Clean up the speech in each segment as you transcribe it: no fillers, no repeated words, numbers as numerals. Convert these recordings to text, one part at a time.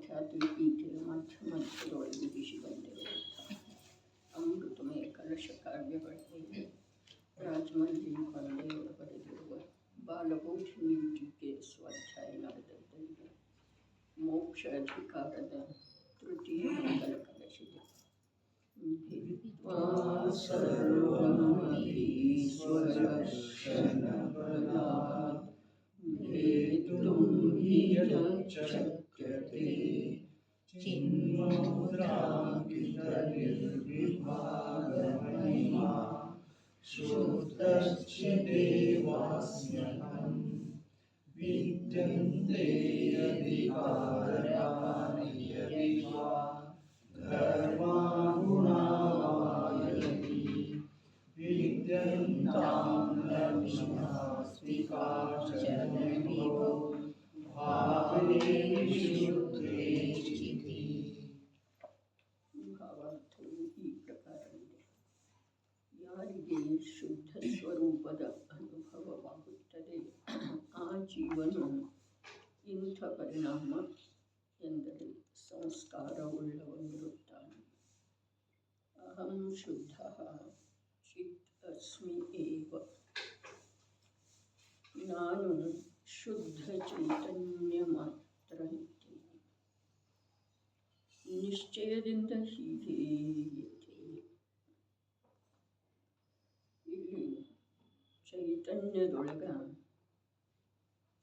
ಸಾಕ್ಷಾತ್ ಈಕೆ ಮಧ್ಯಮಧ್ಯದೊಳಗೆ ಬಿಸಿ ಬಂದಿರುವಂಥ ಅಮೃತಮಯ ಕಲಶ ಕಾವ್ಯಗಳಿಗೆ ರಾಜಮಲ್ಲಿ ಬಂಡೆಯೊಳ ಬರೆದಿರುವ ಬಾಲಬೋಧಿನಿ ಟೀಕೆ ಸ್ವಾಧ್ಯಾಯ ನಡೆದದ್ದರಿಂದ ಮೋಕ್ಷ ಅಧಿಕಾರದ ತೃತೀಯ ಮಂಗಲ ಕಲಶಿದೆ. ಸರ್ವಮೀಶ್ವರಕ್ಷಣಬಲಾತ್ ಭೇತುಂ ಹಿ ಶಕ್ಯತೆ ಚಿನ್ಮುದ್ರಾಂಕಿತನಿರ್ವಿಭಾಗಮಹಿಮಾ ಶ್ರುತಶ್ಚ ದೇವಾಸ್ಮ್ಯಹಂ ವಿದ್ಯಂತೆ ಅಧಿಕಾರಾಣಿ ಯದಿವಾ ಧರ್ಮಾಗುಣಾಯತಿ ವಿದ್ಯಂತಾಂ ಲಕ್ಷ್ಮ್ಯಾಸ್ತಿಕಾಚನವಿಭೋ ಭಾವೇ ಶುದ್ಧೇ ಚಿತಿ. ಭಾವಾರ್ಥವು ಈ ಪ್ರಕಾರವಿದೆ. ಯಾರಿಗೆ ಶುದ್ಧ ಸ್ವರೂಪದ ಅನುಭವವಾಗುತ್ತದೆ ಆ ಜೀವನು ಇಂಥ ಪರಿಣಾಮ ಎಂದರೆ ಸಂಸ್ಕಾರವುಳ್ಳವನಿರುತ್ತಾನೆ. ಅಹಂ ಶುದ್ಧ ಚಿತ್ ಅಸ್ಮಿ ಏವ. ನಾನು ಶುದ್ಧ ಚೈತನ್ಯ ಮಾತ್ರ ಇದ್ದೇನೆ. ನಿಶ್ಚಯದಿಂದ ಹೀಗೆ ಇದ್ದೇನೆ. ಇಲ್ಲಿ ಚೈತನ್ಯದೊಳಗ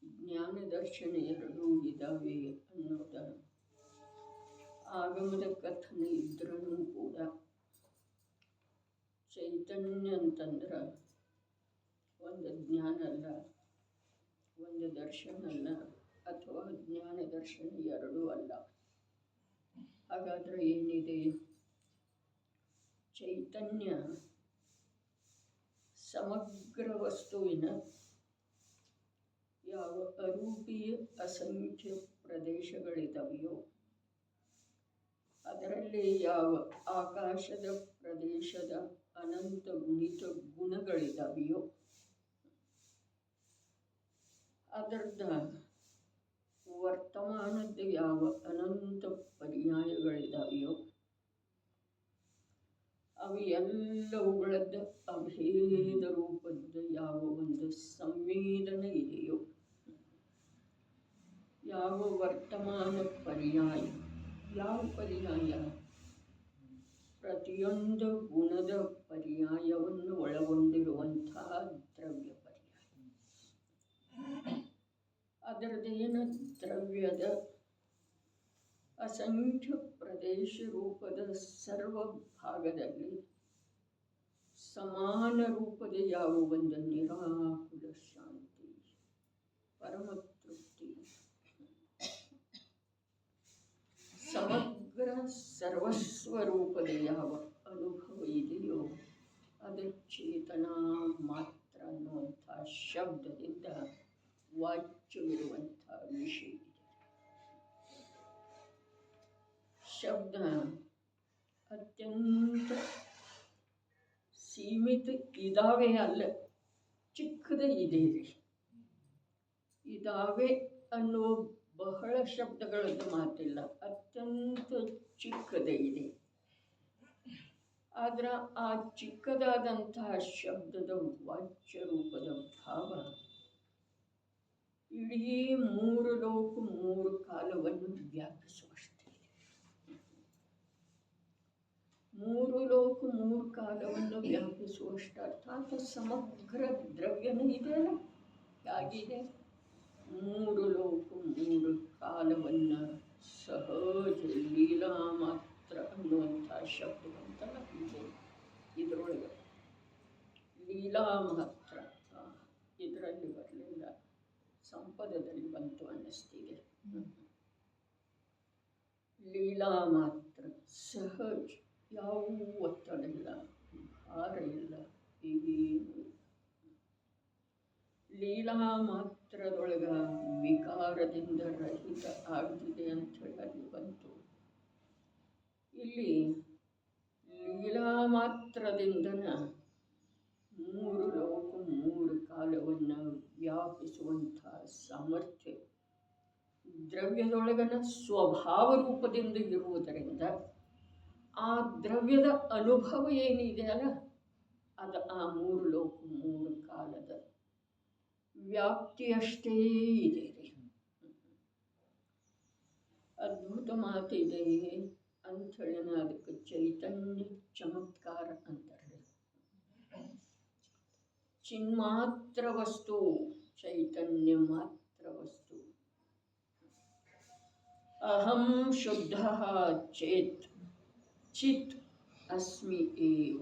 ಜ್ಞಾನ ದರ್ಶನ ಎರಡೂ ಇದ್ದಾವೆ ಅನ್ನೋದ ಆಗಮದ ಕಥನೆ ಇದ್ರೂ ಕೂಡ ಚೈತನ್ಯ ಅಂತಂದ್ರೆ ಒಂದು ಜ್ಞಾನ ಅಲ್ಲ, ಒಂದು ದರ್ಶನ ಅಲ್ಲ, ಅಥವಾ ಜ್ಞಾನ ದರ್ಶನ ಎರಡೂ ಅಲ್ಲ. ಹಾಗಾದರೆ ಏನಿದೆ? ಚೈತನ್ಯ ಸಮಗ್ರ ವಸ್ತುವಿನ ಯಾವ ಅರೂಪೀಯ ಅಸಂಖ್ಯ ಪ್ರದೇಶಗಳಿದ್ದಾವೆಯೋ, ಅದರಲ್ಲಿ ಯಾವ ಆಕಾಶದ ಪ್ರದೇಶದ ಅನಂತ ಗುಣಿತ ಗುಣಗಳಿದ್ದಾವೆಯೋ, ಅದರದ ವರ್ತಮಾನದ ಯಾವ ಅನಂತ ಪರ್ಯಾಯಗಳಿದ್ದಾವೆಯೋ, ಅವು ಎಲ್ಲವುಗಳದ್ದು ಅಭೇದ ರೂಪದ ಯಾವ ಒಂದು ಸಂವೇದನೆ ಇದೆಯೋ, ಯಾವ ವರ್ತಮಾನ ಪರ್ಯಾಯ, ಯಾವ ಪರ್ಯಾಯ? ಪ್ರತಿಯೊಂದು ಗುಣದ ಪರ್ಯಾಯವನ್ನು ಒಳಗೊಂಡಿರುವಂತಹ ದ್ರವ್ಯ ಪರ್ಯಾಯ. ಅದರದೇನು ದ್ರವ್ಯದ ಅಸಂಖ್ಯ ಪ್ರದೇಶ ರೂಪದ ಸರ್ವ ಭಾಗದಲ್ಲಿ ಸಮಾನ ರೂಪದ ಯಾವ ಒಂದು ನಿರಾಕುಲ ಶಾಂತಿ, ಪರಮ ತೃಪ್ತಿ, ಸಮಗ್ರ ಸರ್ವಸ್ವರೂಪದ ಯಾವ ಅನುಭವ ಇದೆಯೋ ಅದು ಚೇತನ ಮಾತ್ರ ಅನ್ನುವಂಥ ಶಬ್ದದಿಂದ ವಾಚ್ಯವಿರುವಂಥ ವಿಷಯ ಇದೆ. ಶಬ್ದ ಅತ್ಯಂತ ಸೀಮಿತ ಇದಾವೆ ಅಲ್ಲ, ಚಿಕ್ಕದ ಇದೆ. ಇದಾವೆ ಅನ್ನೋ ಬಹಳ ಶಬ್ದಗಳದ್ದು ಮಾತಿಲ್ಲ, ಅತ್ಯಂತ ಚಿಕ್ಕದೇ ಇದೆ. ಆದ್ರೆ ಆ ಚಿಕ್ಕದಾದಂತಹ ಶಬ್ದದ ವಾಚ್ಯ ರೂಪದ ಭಾವ ಇಡೀ ಮೂರು ಲೋಕ ಮೂರು ಕಾಲವನ್ನು ವ್ಯಾಪಿಸುವಷ್ಟೇ ಇದೆ. ಮೂರು ಲೋಕ ಮೂರು ಕಾಲವನ್ನು ವ್ಯಾಪಿಸುವಷ್ಟು ಅರ್ಥಾತ್ ಸಮಗ್ರ ದ್ರವ್ಯನೇ ಇದೆಯಲ್ಲ, ಆಗಿದೆ. ಮೂರು ಲೋಕ ಮೂರು ಕಾಲವನ್ನು ಸಹಜ ಲೀಲಾ ಮಾತ್ರ ಅನ್ನುವಂಥ ಶಬ್ದವಂತಲ್ಲ ಇದೆ. ಇದರೊಳಗೆ ಲೀಲಾ ಮಾತ್ರ ಇದರಲ್ಲಿ ಬರಲಿಲ್ಲ, ಸಂಪದದಲ್ಲಿ ಬಂತು ಅನ್ನಿಸ್ತಿದೆ. ಲೀಲಾ ಮಾತ್ರ ಸಹಜ, ಯಾವ ಒತ್ತಡ ಇಲ್ಲ, ಭಾರ ಇಲ್ಲ, ಏನು ಲೀಲಾ ಮಾತ್ರದೊಳಗ ವಿಕಾರದಿಂದ ರಹಿತ ಆಗ್ತಿದೆ ಅಂತ ಹೇಳಿ ಅಲ್ಲಿ ಬಂತು. ಇಲ್ಲಿ ಲೀಲಾ ಮಾತ್ರದಿಂದನ ಮೂರು ಲೋಕ ಮೂರು ಕಾಲವನ್ನು ವ್ಯಾಪಿಸುವಂಥ ಸಾಮರ್ಥ್ಯ ದ್ರವ್ಯದೊಳಗನ ಸ್ವಭಾವ ರೂಪದಿಂದ ಇರುವುದರಿಂದ ಆ ದ್ರವ್ಯದ ಅನುಭವ ಏನಿದೆಯಲ್ಲ ಅದು ಆ ಮೂರು ಲೋಕ ಮೂರು ಕಾಲದ ವ್ಯಾಪ್ತಿಯಷ್ಟೇ ಇದೆ ರೀ. ಅದ್ಭುತ ಮಾತಿದೆ ಅಂಥೇಳಿ ಅದಕ್ಕೆ ಚೈತನ್ಯ ಚಮತ್ಕಾರ ಅಂತಾರೆ. ಚಿನ್ಮಾತ್ರ ವಸ್ತು, ಚೈತನ್ಯ ಮಾತ್ರ ವಸ್ತು. ಅಹಂ ಶುದ್ಧ ಚೇತ್ ಚಿತ್ ಅಸ್ಮಿ ಏವ.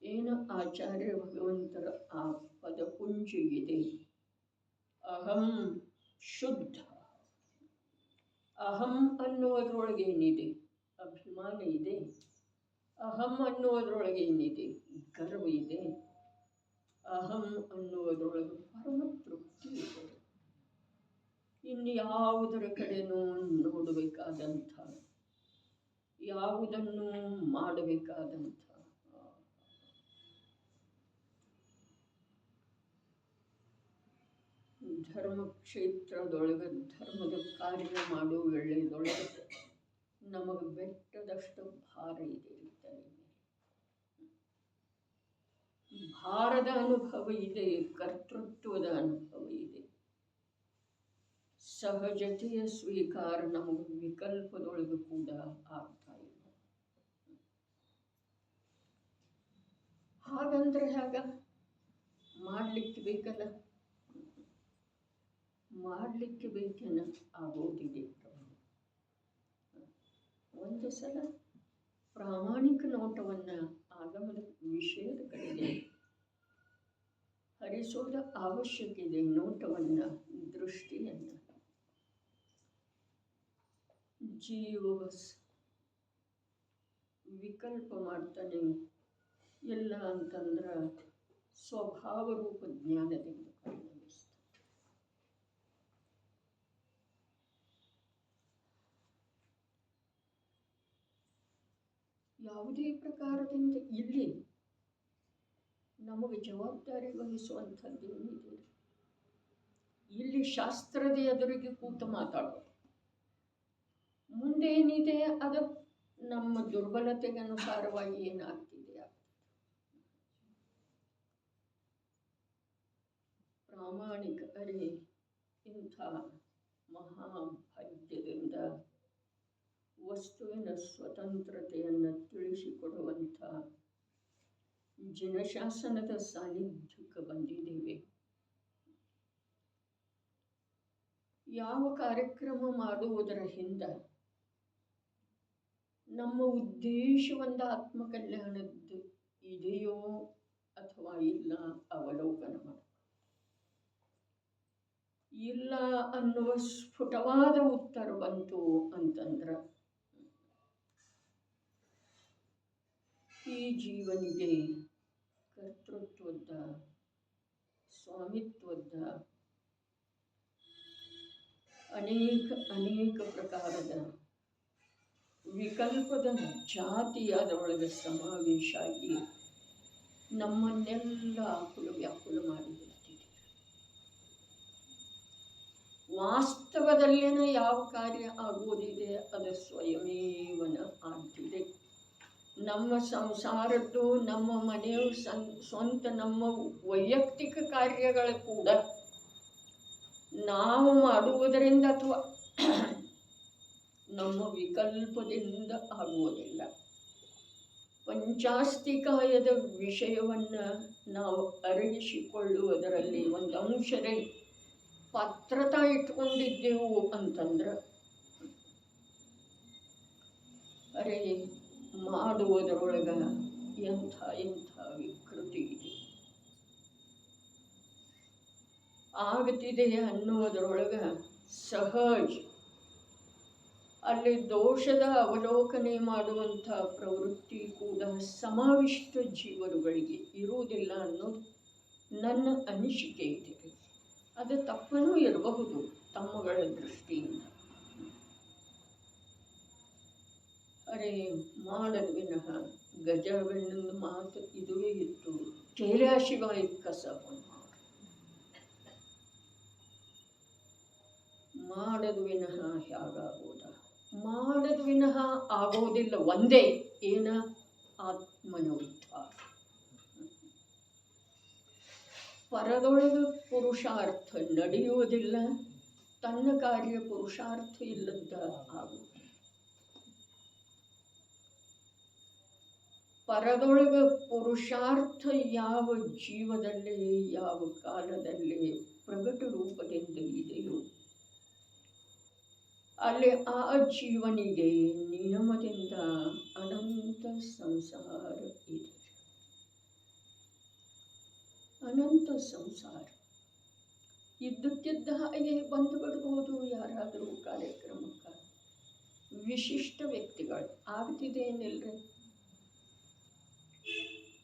ಏನು ಆಚಾರ್ಯ ಭಗವಂತರ ಆ ಪದಪುಂಜ ಇದೆ, ಅಹಂ ಶುದ್ಧ. ಅಹಂ ಅನ್ನುವುದರೊಳಗೇನಿದೆ? ಅಭಿಮಾನ ಇದೆ. ಅಹಂ ಅನ್ನುವುದರೊಳಗೇನಿದೆ? ಗರ್ವ ಇದೆ. ಅಹಂ ಅನ್ನುವುದರೊಳಗೆ ಪರಮ ತೃಪ್ತಿ ಇದೆ. ಇನ್ಯಾವುದರ ಕಡೆನೂ ನೋಡಬೇಕಾದಂಥ, ಯಾವುದನ್ನು ಮಾಡಬೇಕಾದಂಥ ಧರ್ಮಕ್ಷೇತ್ರದೊಳಗೆ ಧರ್ಮದ ಕಾರ್ಯ ಮಾಡೋ ವೇಳೆದೊಳಗೆ ನಮಗೆ ಬೆಟ್ಟದಷ್ಟು ಭಾರ ಇದೆ. ಭಾರದ ಅನುಭವ ಇದೆ, ಕರ್ತೃತ್ವದ ಅನುಭವ ಇದೆ. ಸಹಜತೆಯ ಸ್ವೀಕಾರ ನಮಗೆ ವಿಕಲ್ಪದೊಳಗೆ ಕೂಡ ಆಗ್ತಾ ಇಲ್ಲ. ಹಾಗಂದ್ರೆ ಹಾಗ ಮಾಡಲಿಕ್ಕೆ ಬೇಕಲ್ಲ, ಮಾಡಲಿಕ್ಕೆ ಬೇಕೇನ ಆಗೋದಿದೆ. ಒಂದು ಸಲ ಪ್ರಾಮಾಣಿಕ ನೋಟವನ್ನು ಆಗಮದ ವಿಷಯದ ಕಡೆಗೆ ಹರಿಸೋದ ಅವಶ್ಯಕ ಇದೆ. ನೋಟವನ್ನು, ದೃಷ್ಟಿಯನ್ನು. ಜೀವ ವಿಕಲ್ಪ ಮಾಡ್ತಾನೆ ಎಲ್ಲ ಅಂತಂದ್ರೆ ಸ್ವಭಾವ ರೂಪ ಜ್ಞಾನದಿಂದ ಪರಿಣಮಿಸ್ತಾನೆ. ಯಾವುದೇ ಪ್ರಕಾರದಿಂದ ಇಲ್ಲಿ ನಮಗೆ ಜವಾಬ್ದಾರಿ ವಹಿಸುವಂಥದ್ದೇನಿದೆ? ಇಲ್ಲಿ ಶಾಸ್ತ್ರದ ಎದುರಿಗೆ ಕೂತು ಮಾತಾಡೋದು. ಮುಂದೇನಿದೆ ಅದು ನಮ್ಮ ದುರ್ಬಲತೆಗೆ ಅನುಸಾರವಾಗಿ ಏನಾಗ್ತಿದೆ. ಪ್ರಾಮಾಣಿಕ ಅರೆ ಇಂಥ ಮಹಾಭಾಗ್ಯದಿಂದ ವಸ್ತುವಿನ ಸ್ವತಂತ್ರತೆಯನ್ನು ತಿಳಿಸಿಕೊಡುವಂಥ ಜನಶಾಸನದ ಸಾನ್ನಿಧ್ಯಕ್ಕೆ ಬಂದಿದ್ದೇವೆ. ಯಾವ ಕಾರ್ಯಕ್ರಮ ಮಾಡುವುದರ ಹಿಂದೆ ನಮ್ಮ ಉದ್ದೇಶ ಒಂದು ಆತ್ಮಕಲ್ಯಾಣದ್ದು ಇದೆಯೋ ಅಥವಾ ಇಲ್ಲ ಅವಲೋಕನ ಮಾಡ. ಇಲ್ಲ ಅನ್ನುವ ಸ್ಫುಟವಾದ ಉತ್ತರ ಬಂತು ಅಂತಂದ್ರೆ ಈ ಜೀವನಿಗೆ ಕರ್ತೃತ್ವದ, ಸ್ವಾಮಿತ್ವದ ಅನೇಕ ಪ್ರಕಾರದ ವಿಕಲ್ಪದ ಜಾತಿ ಅದರೊಳಗೆ ಸಮಾವೇಶ ಆಗಿ ನಮ್ಮನ್ನೆಲ್ಲ ವ್ಯಾಕುಲ ಮಾಡಿಬಿಡ್ತಿದೆ. ವಾಸ್ತವದಲ್ಲೇನ ಯಾವ ಕಾರ್ಯ ಆಗುವುದಿದೆ ಅದು ಸ್ವಯಮೇವನ ಆಗ್ತಿದೆ. ನಮ್ಮ ಸಂಸಾರದ್ದು, ನಮ್ಮ ಮನೆಯ ಸ್ವಂತ ನಮ್ಮ ವೈಯಕ್ತಿಕ ಕಾರ್ಯಗಳು ಕೂಡ ನಾವು ಮಾಡುವುದರಿಂದ ಅಥವಾ ನಮ್ಮ ವಿಕಲ್ಪದಿಂದ ಆಗುವುದಿಲ್ಲ. ಪಂಚಾಸ್ತಿಕಾಯದ ವಿಷಯವನ್ನು ನಾವು ಅರಗಿಸಿಕೊಳ್ಳುವುದರಲ್ಲಿ ಒಂದು ಅಂಶದ ಪಾತ್ರತಾ ಇಟ್ಕೊಂಡಿದ್ದೆವು ಅಂತಂದ್ರೆ ಅರೆ ಮಾಡುವುದರೊಳಗ ಎಂಥ ವಿಕೃತಿ ಇದೆ ಆಗ್ತಿದೆ ಅನ್ನುವುದರೊಳಗ ಸಹಜ ಅಲ್ಲಿ ದೋಷದ ಅವಲೋಕನೆ ಮಾಡುವಂಥ ಪ್ರವೃತ್ತಿ ಕೂಡ ಸಮಾವಿಷ್ಟ ಜೀವರುಗಳಿಗೆ ಇರುವುದಿಲ್ಲ ಅನ್ನೋದು ನನ್ನ ಅನಿಸಿಕೆ ಇದೆ. ಅದು ತಪ್ಪನೂ ಇರಬಹುದು ತಮ್ಮಗಳ ದೃಷ್ಟಿಯಿಂದ. ಅರೆ ಮಾಡದ ವಿನಃ ಗಜವೆಣ್ಣಿನ ಮಾತು ಇದುವೇ ಇತ್ತು. ಕೇಳ್ಯಾಶಿವಾಯಿ ಕಸವನ್ನು ಮಾಡದು ವಿನಃ ಹೇಗಾಗೋದ? ಮಾಡದು ವಿನಃ ಆಗೋದಿಲ್ಲ. ಒಂದೇ ಏನ? ಆತ್ಮನ ಉದ್ಧಾರ. ಪರದೊಳಗ ಪುರುಷಾರ್ಥ ನಡೆಯುವುದಿಲ್ಲ, ತನ್ನ ಕಾರ್ಯ ಪುರುಷಾರ್ಥ ಇಲ್ಲದ ಆಗುವುದು. ಪರದೊಳಗ ಪುರುಷಾರ್ಥ ಯಾವ ಜೀವದಲ್ಲಿ ಯಾವ ಕಾಲದಲ್ಲಿ ಪ್ರಗಟ ರೂಪದಿಂದ ಇದೆಯೋ ಅಲ್ಲಿ ಆ ಜೀವನಿಗೆ ನಿಯಮದಿಂದ ಅನಂತ ಸಂಸಾರ ಇದೆ. ಅನಂತ ಸಂಸಾರ ಇದ್ದಕ್ಕಿದ್ದ ಹಾಗೆ ಬಂದು ಬಿಡ್ಬೋದು. ಯಾರಾದರೂ ಕಾರ್ಯಕ್ರಮಕ್ಕೆ ವಿಶಿಷ್ಟ ವ್ಯಕ್ತಿಗಳು ಆಗ್ತಿದೇನಿಲ್ರಿ,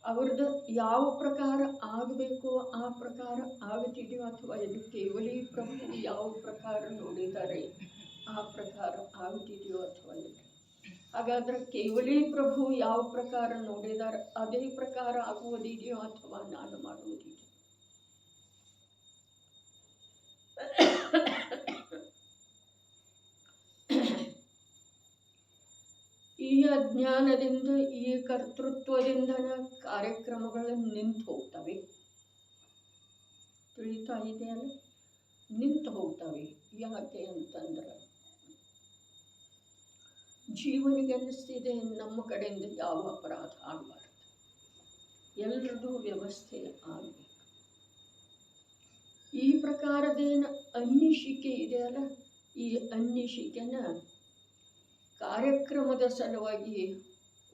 ಅವ್ರದ್ದು ಯಾವ ಪ್ರಕಾರ ಆಗಬೇಕು ಆ ಪ್ರಕಾರ ಆಗ್ತಿದೆಯೋ, ಅಥವಾ ಇದು ಕೇವಲಿ ಪ್ರಭು ಯಾವ ಪ್ರಕಾರ ನೋಡಿದ್ದಾರೆ ಆ ಪ್ರಕಾರ ಆಗ್ತಿದೆಯೋ ಅಥವಾ ಇಲ್ಲ. ಹಾಗಾದ್ರೆ ಕೇವಲಿ ಪ್ರಭು ಯಾವ ಪ್ರಕಾರ ನೋಡಿದ್ದಾರೆ ಅದೇ ಪ್ರಕಾರ ಆಗುವುದಿದೆಯೋ ಅಥವಾ ನಾನು ಮಾಡುವುದಿದೆಯೋ? ಈ ಅಜ್ಞಾನದಿಂದ ಈ ಕರ್ತೃತ್ವದಿಂದ ಕಾರ್ಯಕ್ರಮಗಳು ನಿಂತು ಹೋಗ್ತವೆ. ತಿಳಿತಾ ಇದೆಯಲ್ಲ, ನಿಂತು ಹೋಗ್ತವೆ. ಯಾಕೆ ಅಂತಂದ್ರೆ ಜೀವನಿಗೆ ಅನ್ನಿಸ್ತಿದೆ ನಮ್ಮ ಕಡೆಯಿಂದ ಯಾವ ಅಪರಾಧ ಆಗಬಾರ್ದು, ಎಲ್ಲರದ್ದು ವ್ಯವಸ್ಥೆ ಆಗಬೇಕು. ಈ ಪ್ರಕಾರದೇನು ಅನ್ನಿಸಿಕೆ ಇದೆಯಲ್ಲ, ಈ ಅನ್ನಿಸಿಕೆನ ಕಾರ್ಯಕ್ರಮದ ಸಲುವಾಗಿ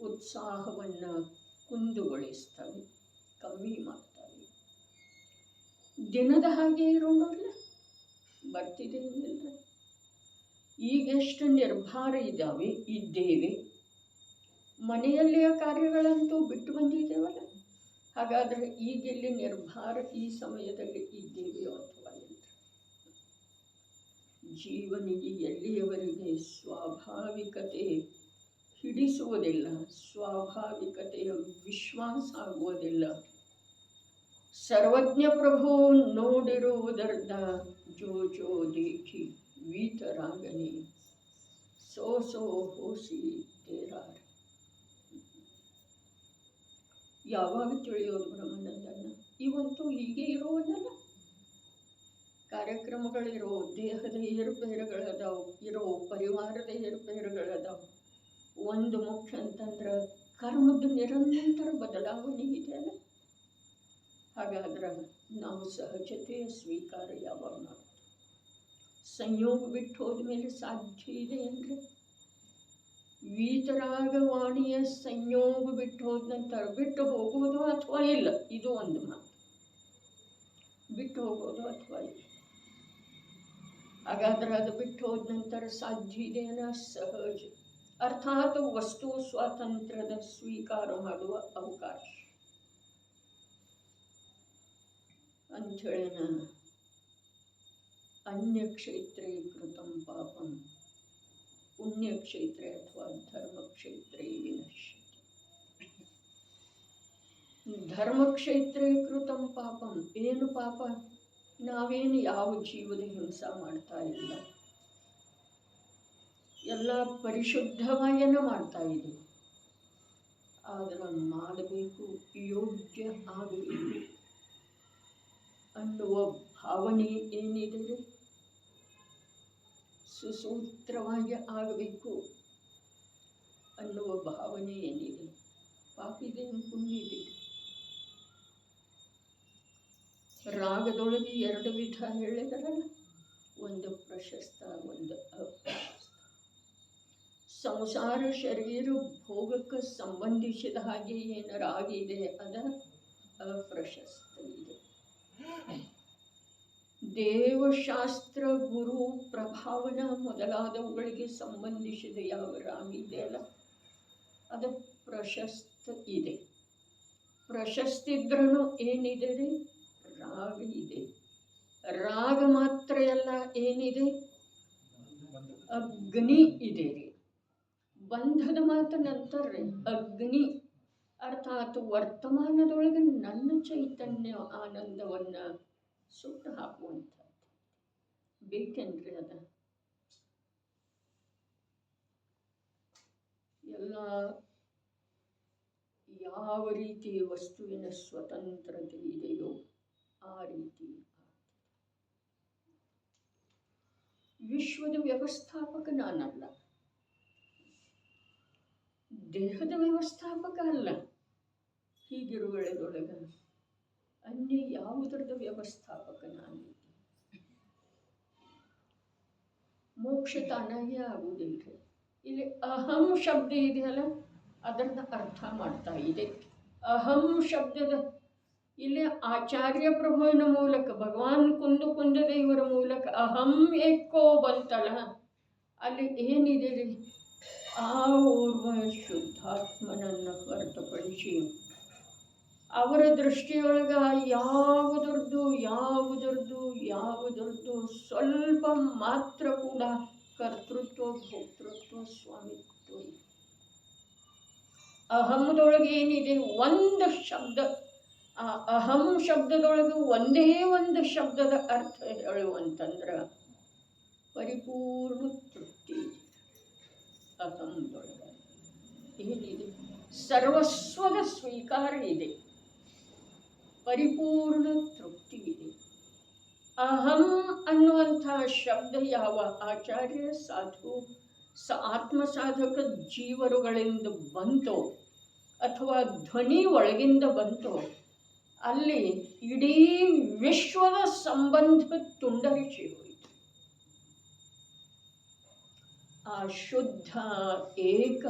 ಉತ್ಸಾಹವನ್ನು ಕುಂದುಗೊಳಿಸ್ತವೆ, ಕಮ್ಮಿ ಮಾಡ್ತವೆ. ದಿನದ ಹಾಗೆ ಇರೋಣಲ್ಲ, ಬರ್ತಿದ್ದೇನಿಲ್ಲ. ಈಗೆಷ್ಟು ನಿರ್ಭಾರ ಇದ್ದೇವೆ, ಮನೆಯಲ್ಲಿಯ ಕಾರ್ಯಗಳಂತೂ ಬಿಟ್ಟು ಬಂದಿದ್ದೇವಲ್ಲ. ಹಾಗಾದರೆ ಈಗೆಲ್ಲಿ ನಿರ್ಭಾರ ಈ ಸಮಯದಲ್ಲಿ ಇದ್ದೇವೆಯೋ ಅಥವಾ ಇಲ್ಲ? ಜೀವನಿಗೆ ಎಲ್ಲಿಯವರೆಗೆ ಸ್ವಾಭಾವಿಕತೆ ಹಿಡಿಸುವುದಿಲ್ಲ, ಸ್ವಾಭಾವಿಕತೆಯ ವಿಶ್ವಾಸ ಆಗುವುದಿಲ್ಲ, ಸರ್ವಜ್ಞ ಪ್ರಭು ನೋಡಿರುವುದರ್ಧ ಜೋ ಜೋ ದೇಖಿ ವೀತರಾಗನೆ ಸೋ ಸೋ ಹೋಸಿ ತೇರಾರ. ಯಾವಾಗ ತಿಳಿಯೋದು ಬ್ರಹ್ಮಾನಂದನ? ಇವಂತೂ ಹೀಗೆ ಇರೋವನ್ನಲ್ಲ. ಕಾರ್ಯಕ್ರಮಗಳಿರೋ, ದೇಹದ ಏರುಪೇರುಗಳದಾವು, ಇರೋ ಪರಿವಾರದ ಏರುಪೇರುಗಳದಾವು. ಒಂದು ಮುಖ್ಯ ಅಂತಂದ್ರೆ ಕರ್ಮದ ನಿರಂತರ ಬದಲಾವಣೆ ಇದೆಯಲ್ಲ. ಹಾಗಾದ್ರೆ ನಾವು ಸಹಜತೆಯ ಸ್ವೀಕಾರ ಯಾವಾಗ ಮಾಡೋದು? ಸಂಯೋಗ ಬಿಟ್ಟು ಹೋದ್ಮೇಲೆ ಸಾಧ್ಯ ಇದೆ ಏನ್ರಿ? ವೀತರಾಗವಾಣಿಯ ಸಂಯೋಗ ಬಿಟ್ಟು ಹೋದ ನಂತರ ಬಿಟ್ಟು ಹೋಗೋದು ಅಥವಾ ಇಲ್ಲ, ಇದು ಒಂದು ಮಾತು. ಬಿಟ್ಟು ಹೋಗೋದು ಅಥವಾ ಇಲ್ಲ. ಹಾಗಾದ್ರೆ ಅದು ಬಿಟ್ಟು ಹೋದ ನಂತರ ಸಾಧ್ಯ ಇದೆಯಲ್ಲ? ಸಹಜ, ಅರ್ಥಾತ್ ವಸ್ತು ಸ್ವಾತಂತ್ರ್ಯದ ಸ್ವೀಕಾರ ಮಾಡುವ ಅವಕಾಶ ಅಂಥೇಳಿನ ಅನ್ಯಕ್ಷೇತ್ರೇ ಕೃತಂ ಪಾಪಂ ಪುಣ್ಯಕ್ಷೇತ್ರೇ ಅಥವಾ ಧರ್ಮಕ್ಷೇತ್ರೇ ವಿನಶ್ಯತೆ. ಧರ್ಮಕ್ಷೇತ್ರೇ ಕೃತಂ ಪಾಪಂ. ಏನು ಪಾಪ? ನಾವೇನು ಯಾವ ಜೀವದ ಹಿಂಸೆ ಮಾಡ್ತಾ ಇಲ್ಲ, ಎಲ್ಲ ಪರಿಶುದ್ಧವಾಗಿಯೇ ಮಾಡ್ತಾ ಇದ್ದೀವಿ. ಆದರೆ ಮಾಡಬೇಕು, ಯೋಗ್ಯ ಆಗಬೇಕು ಅನ್ನುವ ಭಾವನೆ ಏನಿದೆ, ಸುಸೂತ್ರವಾಗಿ ಆಗಬೇಕು ಅನ್ನುವ ಭಾವನೆ ಏನಿದೆ, ಪಾಪಿದೇನು ಪುಣ್ಯ ಇದೆ. ರಾಗದೊಳಗೆ ಎರಡು ವಿಧ ಹೇಳಿದಾರಲ್ಲ, ಒಂದು ಪ್ರಶಸ್ತ, ಒಂದು ಅಪ್ರಶಸ್ತ. ಸಂಸಾರ ಶರೀರ ಭೋಗಕ್ಕೆ ಸಂಬಂಧಿಸಿದ ಹಾಗೆ ಏನು ರಾಗ ಇದೆ ಅದ ಅಪ್ರಶಸ್ತ ಇದೆ. ದೇವಶಾಸ್ತ್ರ, ಗುರು ಪ್ರಭಾವನ ಮೊದಲಾದವುಗಳಿಗೆ ಸಂಬಂಧಿಸಿದ ಯಾವ ರಾಗ ಇದೆಯಲ್ಲ ಅದು ಪ್ರಶಸ್ತ ಇದೆ. ಪ್ರಶಸ್ತಿದ್ರೂ ಏನಿದೆ ರೀ? ರಾಗ ಇದೆ. ರಾಗ ಮಾತ್ರ ಎಲ್ಲ ಏನಿದೆ? ಅಗ್ನಿ ಇದೆ ರೀ. ಬಂಧದ ಮಾತು ನಂತರ ರೀ ಅಗ್ನಿ, ಅರ್ಥಾತ್ ವರ್ತಮಾನದೊಳಗೆ ನನ್ನ ಚೈತನ್ಯ ಆನಂದವನ್ನು ಸುಟ್ಟು ಹಾಕುವಂಥದ್ದು ಬೇಕೇನ್ರಿ? ಅದ ಎಲ್ಲ ಯಾವ ರೀತಿ ವಸ್ತುವಿನ ಸ್ವತಂತ್ರತೆ ಇದೆಯೋ ಆ ರೀತಿ ವಿಶ್ವದ ವ್ಯವಸ್ಥಾಪಕ ನಾನಲ್ಲ, ದೇಹದ ವ್ಯವಸ್ಥಾಪಕ ಅಲ್ಲ. ಹೀಗಿರುವಳೆದೊಳಗ ಅನ್ಯ ಯಾವುದರದ ವ್ಯವಸ್ಥಾಪಕ ನಾನಿದ್ದೆ. ಮೋಕ್ಷ ತಾನಾಗೇ ಆಗುವುದಿಲ್ಲ. ಇಲ್ಲಿ ಅಹಂ ಶಬ್ದ ಇದೆಯಲ್ಲ, ಅದರದ ಅರ್ಥ ಮಾಡ್ತಾ ಇದೆ. ಅಹಂ ಶಬ್ದದ ಇಲ್ಲಿ ಆಚಾರ್ಯ ಪ್ರಭುವಿನ ಮೂಲಕ, ಭಗವಾನ್ ಕುಂದ ದೇವರ ಮೂಲಕ ಅಹಂ ಏಕೋ ಬಂತಲ್ಲ, ಅಲ್ಲಿ ಏನಿದೆ ರೀ, ಆ ಓರ್ವ ಶುದ್ಧಾತ್ಮನನ್ನು ಹೊರತುಪಡಿಸಿ ಅವರ ದೃಷ್ಟಿಯೊಳಗ ಯಾವುದರದ್ದು ಸ್ವಲ್ಪ ಮಾತ್ರ ಕೂಡ ಕರ್ತೃತ್ವ, ಭೋಕ್ತೃತ್ವ, ಸ್ವಾಮಿತ್ವ ಇಲ್ಲ. ಅಹಂದೊಳಗೆ ಏನಿದೆ, ಒಂದು ಶಬ್ದ, ಆ ಅಹಂ ಶಬ್ದದೊಳಗೆ ಒಂದೇ ಒಂದು ಶಬ್ದದ ಅರ್ಥ ಹೇಳುವಂತಂದ್ರೆ ಪರಿಪೂರ್ಣ ತೃಪ್ತಿ. ಅಹಂದೊಳಗೆ ಏನಿದೆ, ಸರ್ವಸ್ವದ ಸ್ವೀಕಾರ ಇದೆ, ಪರಿಪೂರ್ಣ ತೃಪ್ತಿ ಇದೆ. ಅಹಂ ಅನ್ನುವಂಥ ಶಬ್ದ ಯಾವ ಆಚಾರ್ಯ ಸಾಧು ಆತ್ಮ ಸಾಧಕ ಜೀವರುಗಳಿಂದ ಬಂತೋ ಅಥವಾ ಧ್ವನಿ ಒಳಗಿಂದ ಬಂತೋ, ಅಲ್ಲಿ ಇಡೀ ವಿಶ್ವದ ಸಂಬಂಧ ತುಂಡರಿಸಿ ಹೋಯಿತು. ಆ ಶುದ್ಧ ಏಕ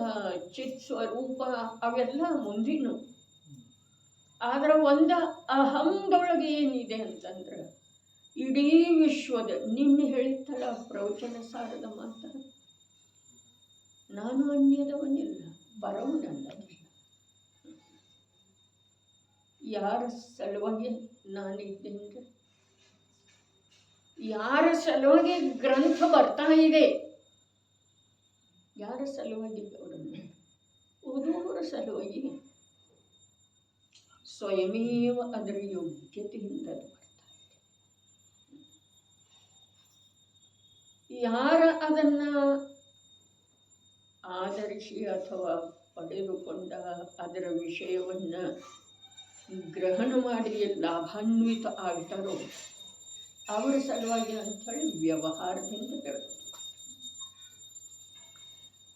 ಚಿತ್ ಸ್ವರೂಪ ಅವೆಲ್ಲ ಮುಂದಿನ. ಆದ್ರೆ ಒಂದು ಅಹಂದೊಳಗೆ ಏನಿದೆ ಅಂತಂದ್ರೆ ಇಡೀ ವಿಶ್ವದ, ನಿನ್ನೆ ಹೇಳಿತ್ತಲ್ಲ ಪ್ರವಚನ ಸಾರದ ಮಾತ, ನಾನು ಅನ್ಯದವನಿಲ್ಲ, ಬರವನಲ್ಲ. ಯಾರ ಸಲುವಾಗಿ ನಾನಿದ್ದೇನೆ, ಯಾರ ಸಲುವಾಗಿ ಗ್ರಂಥ ಬರ್ತಾ ಇದೆ, ಯಾರ ಸಲುವಾಗಿ ಅವರನ್ನು ಓದುವವರ ಸಲುವಾಗಿ ಸ್ವಯಮೇವ ಅದರ ಯೋಗ್ಯತೆಯಿಂದ ಅದು ಬರ್ತಾ ಇದೆ. ಯಾರ ಅದನ್ನ ಆಧರಿಸಿ ಅಥವಾ ಪಡೆದುಕೊಂಡ ಅದರ ವಿಷಯವನ್ನ ಗ್ರಹಣ ಮಾಡಿ ಲಾಭಾನ್ವಿತ ಆಗ್ತಾರೋ ಅವರ ಸಲುವಾಗಿ ಅಂಥೇಳಿ ವ್ಯವಹಾರದಿಂದ ಹೇಳೋದು.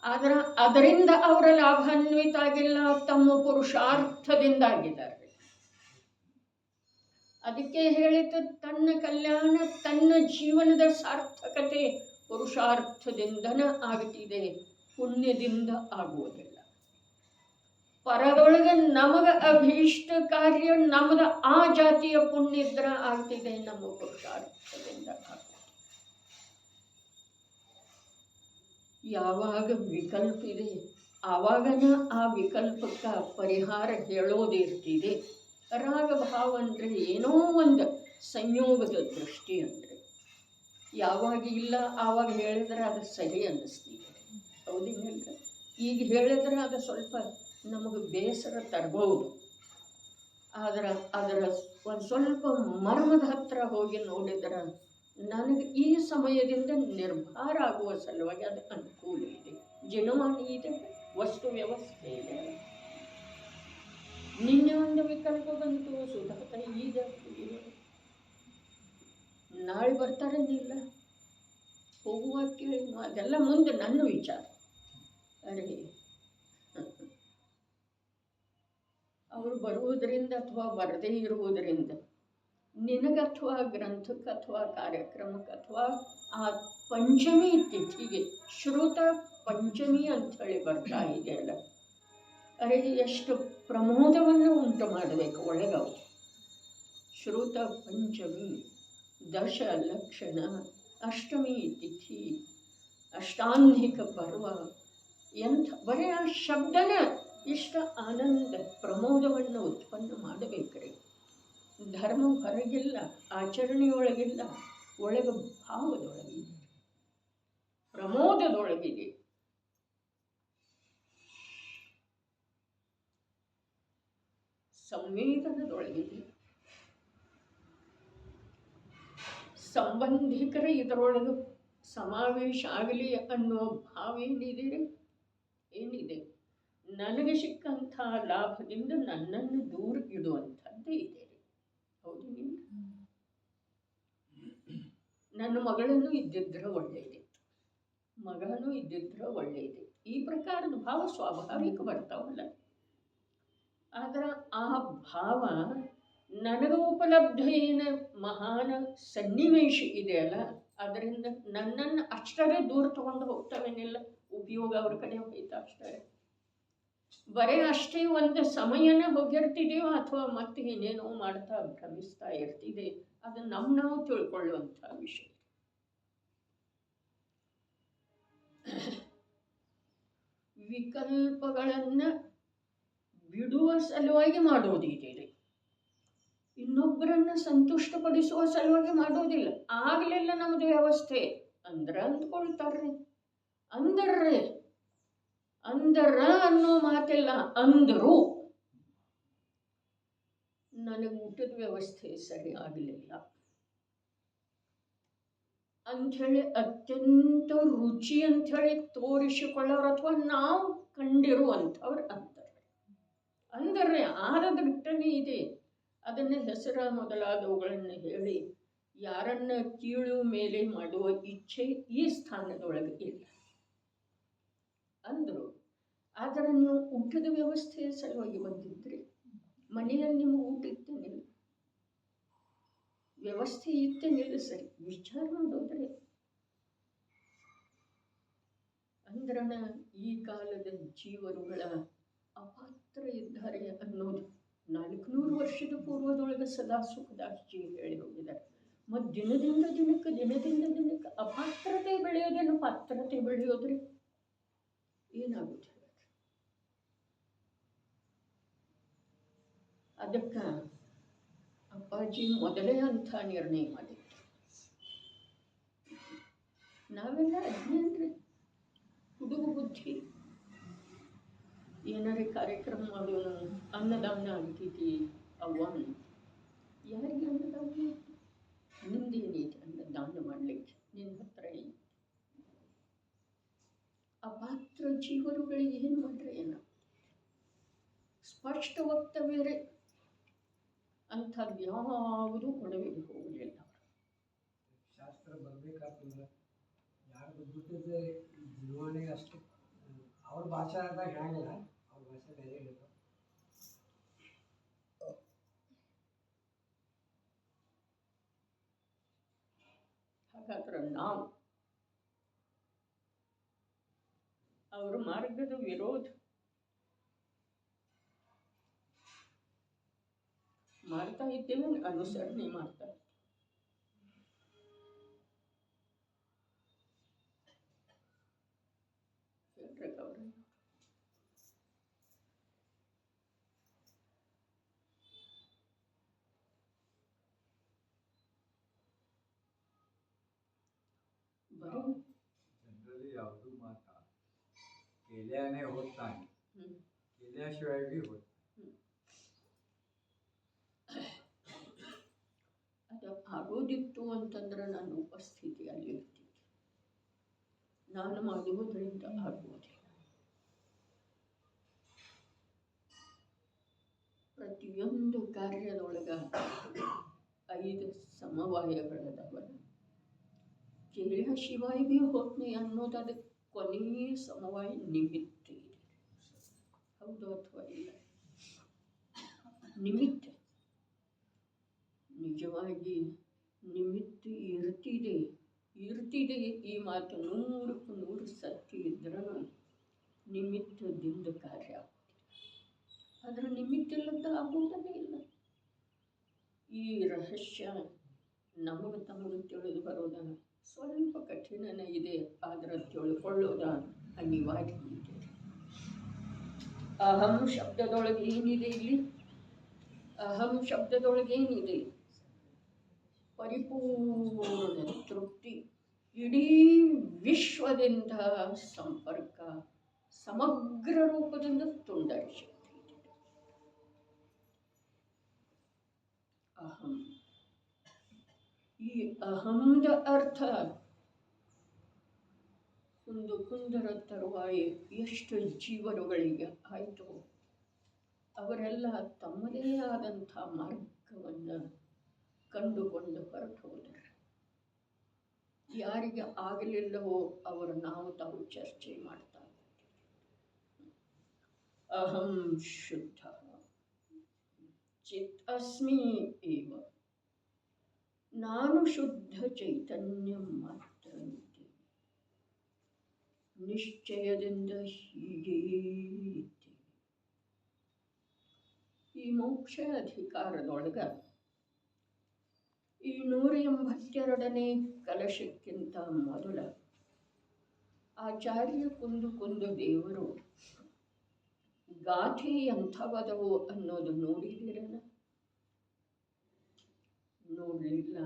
ಆದ್ರೆ ಅದರಿಂದ ಅವರ ಲಾಭಾನ್ವಿತ ಆಗಿಲ್ಲ, ತಮ್ಮ ಪುರುಷಾರ್ಥದಿಂದ ಆಗಿದ್ದಾರೆ. ಅದಕ್ಕೆ ಹೇಳಿತು, ತನ್ನ ಕಲ್ಯಾಣ, ತನ್ನ ಜೀವನದ ಸಾರ್ಥಕತೆ ಪುರುಷಾರ್ಥದಿಂದನ ಆಗ್ತಿದೆ, ಪುಣ್ಯದಿಂದ ಆಗುವುದಿಲ್ಲ. ಪರದೊಳಗೆ ನಮಗ ಅಭೀಷ್ಟ ಕಾರ್ಯ ನಮ್ಮದ ಆ ಜಾತಿಯ ಪುಣ್ಯ ಇದ್ರ ಆಗ್ತಿದೆ, ನಮ್ಮ ಪುರುಷಾರ್ಥದಿಂದ ಆಗುತ್ತದೆ. ಯಾವಾಗ ವಿಕಲ್ಪ ಇದೆ ಆವಾಗನ ಆ ವಿಕಲ್ಪಕ್ಕೆ ಪರಿಹಾರ ಹೇಳೋದಿರ್ತಿದೆ. ರಾಗಭಾವ ಅಂದರೆ ಏನೋ ಒಂದು ಸಂಯೋಗದ ದೃಷ್ಟಿ. ಅಂದರೆ ಯಾವಾಗ ಇಲ್ಲ ಆವಾಗ ಹೇಳಿದ್ರೆ ಅದು ಸರಿ ಅನ್ನಿಸ್ತಿದೆ, ಹೌದಿಲ್ಲ? ಈಗ ಹೇಳಿದ್ರೆ ಅದು ಸ್ವಲ್ಪ ನಮಗೆ ಬೇಸರ ತರಬಹುದು. ಆದ್ರೆ ಅದರ ಒಂದು ಸ್ವಲ್ಪ ಮರ್ಮದ ಹತ್ರ ಹೋಗಿ ನೋಡಿದ್ರೆ ನನಗೆ ಈ ಸಮಯದಿಂದ ನಿರ್ಭಾರ ಆಗುವ ಸಲುವಾಗಿ ಅದು ಅನುಕೂಲ ಇದೆ, ಜನಮಾನಿ ಇದೆ, ವಸ್ತು ವ್ಯವಸ್ಥೆ ಇದೆ. ನಿನ್ನೆ ಒಂದು ವಿಕಲ್ಪ ಬಂತು, ಸುಧಾತ ಈಗ ನಾಳೆ ಬರ್ತಾರೇನಿಲ್ಲ, ಹೋಗುವ ಕೇಳಿ ಅದೆಲ್ಲ ಮುಂದೆ ನನ್ನ ವಿಚಾರ. ಅರೆ ಅವರು ಬರುವುದರಿಂದ ಅಥವಾ ಬರದೇ ಇರುವುದರಿಂದ ನಿನಗಥವಾ ಗ್ರಂಥಕ್ಕೆ ಅಥವಾ ಕಾರ್ಯಕ್ರಮಕ್ಕೆ ಅಥವಾ ಆ ಪಂಚಮಿ ತಿಥಿಗೆ ಶ್ರುತ ಪಂಚಮಿ ಅಂಥೇಳಿ ಬರ್ತಾ ಇದೆಯಲ್ಲ, ಅರೆ ಎಷ್ಟು ಪ್ರಮೋದವನ್ನು ಉಂಟು ಮಾಡಬೇಕು ಒಳಗವು. ಶ್ರುತ ಪಂಚಮಿ, ದಶ ಲಕ್ಷಣ, ಅಷ್ಟಮಿ ತಿಥಿ, ಅಷ್ಟಾಂಧಿಕ ಪರ್ವ, ಎಂಥ ಬರೀ ಆ ಶಬ್ದನ ಇಷ್ಟ ಆನಂದ ಪ್ರಮೋದವನ್ನು ಉತ್ಪನ್ನ ಮಾಡಬೇಕ್ರಿ. ಧರ್ಮ ಹೊರಗಿಲ್ಲ, ಆಚರಣೆಯೊಳಗಿಲ್ಲ, ಒಳಗೆ ಭಾವದೊಳಗಿದೆ, ಪ್ರಮೋದದೊಳಗಿದೆ. ಸಂವೇದನದೊಳಗಿದೆ. ಸಂಬಂಧಿಕರ ಇದರೊಳಗೆ ಸಮಾವೇಶ ಆಗಲಿ ಅನ್ನೋ ಭಾವ ಏನಿದೆ, ನನಗೆ ಸಿಕ್ಕಂಥ ಲಾಭದಿಂದ ನನ್ನನ್ನು ದೂರ ಇಡುವಂಥದ್ದು ಇದೆ. ಹೌದು, ನೀವು ನನ್ನ ಮಗಳನ್ನು ಇದ್ದಿದ್ರೆ ಒಳ್ಳೆಯದಿತ್ತು, ಮಗನೂ ಇದ್ದಿದ್ರೆ ಒಳ್ಳೆಯದಿತ್ತು. ಈ ಪ್ರಕಾರದ ಭಾವ ಸ್ವಾಭಾವಿಕ ಬರ್ತಾವಲ್ಲ. ಆದ್ರೆ ಆ ಭಾವ ನನಗೆ ಉಪಲಬ್ಧ ಏನು ಮಹಾನ್ ಸನ್ನಿವೇಶ ಇದೆಯಲ್ಲ, ಅದರಿಂದ ನನ್ನನ್ನು ಅಷ್ಟರೇ ದೂರ ತಗೊಂಡು ಹೋಗ್ತಾವೇನಿಲ್ಲ, ಉಪಯೋಗ ಅವ್ರ ಕಡೆ ಹೋಯ್ತಾ ಅಷ್ಟೇ. ಬರೀ ಅಷ್ಟೇ ಒಂದು ಸಮಯನೇ ಹೋಗಿರ್ತಿದೆಯೋ ಅಥವಾ ಮತ್ತೆ ಏನೇನೋ ಮಾಡ್ತಾ ಭ್ರಮಿಸ್ತಾ ಇರ್ತಿದೆ. ಅದು ನಾವು ತಿಳ್ಕೊಳ್ಳುವಂಥ ವಿಷಯ. ವಿಕಲ್ಪಗಳನ್ನು ಬಿಡುವ ಸಲುವಾಗಿ ಮಾಡೋದಿದೆ, ಇನ್ನೊಬ್ಬರನ್ನ ಸಂತುಷ್ಟಪಡಿಸುವ ಸಲುವಾಗಿ ಮಾಡೋದಿಲ್ಲ. ಆಗಲೆಲ್ಲ ನಮ್ಮದು ವ್ಯವಸ್ಥೆ ಅಂದ್ಕೊಳ್ತಾರ್ರಿ. ಅಂದರ ಅನ್ನೋ ಮಾತಿಲ್ಲ, ಅಂದರು ನನಗೆ ಊಟದ ವ್ಯವಸ್ಥೆ ಸರಿ ಆಗಲಿಲ್ಲ ಅಂಥೇಳಿ ಅತ್ಯಂತ ರುಚಿ ಅಂಥೇಳಿ ತೋರಿಸಿಕೊಳ್ಳೋರು ಅಥವಾ ನಾವು ಕಂಡಿರುವಂಥವ್ರು ಅಂದರೆ ಆರದ ಘಟನೆ ಇದೆ. ಅದನ್ನು ಹೆಸರ ಮೊದಲಾದವುಗಳನ್ನು ಹೇಳಿ ಯಾರನ್ನ ಕೀಳು ಮೇಲೆ ಮಾಡುವ ಇಚ್ಛೆ ಈ ಸ್ಥಾನದೊಳಗೆ ಇಲ್ಲ ಅಂದರು. ಆದರೆ ನೀವು ಊಟದ ವ್ಯವಸ್ಥೆಯ ಸಲುವಾಗಿ ಬಂದಿದ್ರಿ, ಮನೆಯಲ್ಲಿ ನಿಮಗೆ ಊಟ ಇತ್ತೇನಿಲ್ಲ, ವ್ಯವಸ್ಥೆ ಇತ್ತೇನಿಲ್ಲ, ಸರಿ ವಿಚಾರ ಮಾಡೋದ್ರೆ ಅಂದ್ರನ ಈ ಕಾಲದ ಜೀವರುಗಳ ಅಪಾತ್ರ ಇದ್ದಾರೆ ಅನ್ನೋದು 400 ವರ್ಷದ ಪೂರ್ವದೊಳಗೆ ಸದಾ ಸುಖದಾಸ್ಜಿ ಹೇಳಿ ಹೋಗಿದ್ದಾರೆ. ಮತ್ತು ದಿನದಿಂದ ದಿನಕ್ಕೆ ಅಪಾತ್ರತೆ ಬೆಳೆಯೋದೇನು ಪಾತ್ರತೆ ಬೆಳೆಯೋದ್ರಿ ಏನಾಗುತ್ತೆ? ಅದಕ್ಕೆ ಅಪ್ಪಾಜಿ ಮೊದಲೇ ಅಂಥ ನಿರ್ಣಯ ಮಾಡಿದ್ರು. ನಾವೆಲ್ಲ ಅಜ್ಞಾನ್ರಿ, ಹುಡುಗ ಬುದ್ಧಿ. ಏನಾರೇ ಕಾರ್ಯಕ್ರಮ ಮಾಡೋಣ, ಅನ್ನದಾನ ಆಗ್ತೈತಿ ಅವ್ವ, ಯಾರಿಗೆ ಅನ್ನದಾನ? ನಿಂದೇನೈತಿ ಅನ್ನದಾನ ಮಾಡಲಿಕ್ಕೆ? ನಿನ್ನ ಹತ್ರ ಐತಿ. ಅಪಾತ್ರ ಜೀವರುಗಳಿಗೆ ಏನು ಮಾಡ್ರೆ ಏನ? ಸ್ಪಷ್ಟ ವಕ್ತವ್ಯರೇ, ಅಂಥದ್ದು ಯಾವುದು ಒಡವೆಗೆ ಹೋಗಲಿಲ್ಲ. ಶಾಸ್ತ್ರ ಬರ್ಬೇಕಾಗ್ತಂದ್ರೆ ಯಾರು ದುಡ್ಡದ ಜೀವನೆ ಅಷ್ಟು ಅವ್ರ ಭಾಷೆದಾಗ ಹೇಳಂಗಿಲ್ಲ, ಅವ್ರ ಭಾಷೆ ಬೇರೆ ಇರುತ್ತೆ. ಹಾಗಾದ್ರೆ ನಾವು ಅವ್ರ ಮಾರ್ಗದ ವಿರೋಧ ಮಾಡ್ತಾ ಇದ್ದೇವೆ, ಅನುಸರಣೆ ಮಾಡ್ತಾ ಇದ್ದೇವೆ. जनरली यावदू माता केल्याने होत नाही, केल्याशिवाय बी होत. ಅದು ಆಗೋದಿತ್ತು ಅಂತಂದ್ರೆ ನಾನು ಉಪಸ್ಥಿತಿಯಲ್ಲಿ ಇರ್ತಿದ್ದೆ. ನಾನು ಮಾಡುವುದರಿಂದ ಆಗುವುದಿಲ್ಲ. ಪ್ರತಿಯೊಂದು ಕಾರ್ಯದೊಳಗ 5 ಸಮವಾಯಗಳದವ. ಕೇಳ ಶಿವಾಯಿ ಬಿ ಹೋಗ್ನಿ ಅನ್ನೋದು ಅದಕ್ಕೆ ಕೊನೆಯ ಸಮವಾಯ ನಿಮಿತ್ತ ಇದೆ. ಹೌದು ಅಥವಾ ಇಲ್ಲ? ನಿಮಿತ್ತ ನಿಜವಾಗಿ ನಿಮಿತ್ತ ಇರ್ತಿದೆ. ಈ ಮಾತು 100ಕ್ಕೆ 100 ಸತ್ಯ ಇದ್ರೂ ನಿಮಿತ್ತದಿಂದ ಕಾರ್ಯ ಆಗುತ್ತಿದೆ. ಅದರ ನಿಮಿತ್ತ ಇಲ್ಲದ ಆಗುವುದೇ ಇಲ್ಲ. ಈ ರಹಸ್ಯ ನಮಗೆ ತಮಗೆ ತಿಳಿದು ಬರೋದನ್ನು ಸ್ವಲ್ಪ ಕಠಿಣನೇ ಇದೆ, ಆದರೆ ತಿಳ್ಕೊಳ್ಳೋದ ಅನಿವಾರ್ಯ ಇದೆ. ಅಹಂ ಶಬ್ದದೊಳಗೆ ಏನಿದೆ? ಇಲ್ಲಿ ಅಹಂ ಶಬ್ದದೊಳಗೆ ಏನಿದೆ? ಪರಿಪೂರ್ಣ ತೃಪ್ತಿ, ಇಡೀ ವಿಶ್ವದಿಂದ ಸಂಪರ್ಕ, ಸಮಗ್ರ ರೂಪದಿಂದ ತುಂಡರಿ ಶಕ್ತಿ ಇದೆ. ಅಹಂ, ಈ ಅಹಂದ ಅರ್ಥ ಕುಂದರ ತರುವಾಯ ಎಷ್ಟು ಜೀವನಗಳಿಗೆ ಆಯಿತು, ಅವರೆಲ್ಲ ತಮ್ಮದೇ ಆದಂಥ ಮಾರ್ಗವನ್ನು ಕಂಡುಕೊಂಡು ಹೊರಟು ಹೋದರು. ಯಾರಿಗೆ ಆಗಲಿಲ್ಲವೋ ಅವರು ನಾವು ತಾವು ಚರ್ಚೆ ಮಾಡ್ತಾ ಇದ್ದೀವಿ. ಅಹಂ ಶುದ್ಧ ಚಿತ್ ಅಸ್ಮಿ ಏವ, ನಾನು ಶುದ್ಧ ಚೈತನ್ಯ ಮಾತ್ರ ಇದ್ದೇನೆ, ನಿಶ್ಚಯದಿಂದ ಹೀಗೇ ಇದ್ದೇನೆ. ಈ ಮೋಕ್ಷ ಅಧಿಕಾರದೊಳಗ ಈ 182ನೇ ಕಲಶಕ್ಕಿಂತ ಮೊದಲ ಆಚಾರ್ಯ ಕುಂದು ದೇವರು ಗಾಥೆ ಎಂಥವದವು ಅನ್ನೋದು ನೋಡಿದಿರಲ್ಲ? ನೋಡಲಿಲ್ಲ,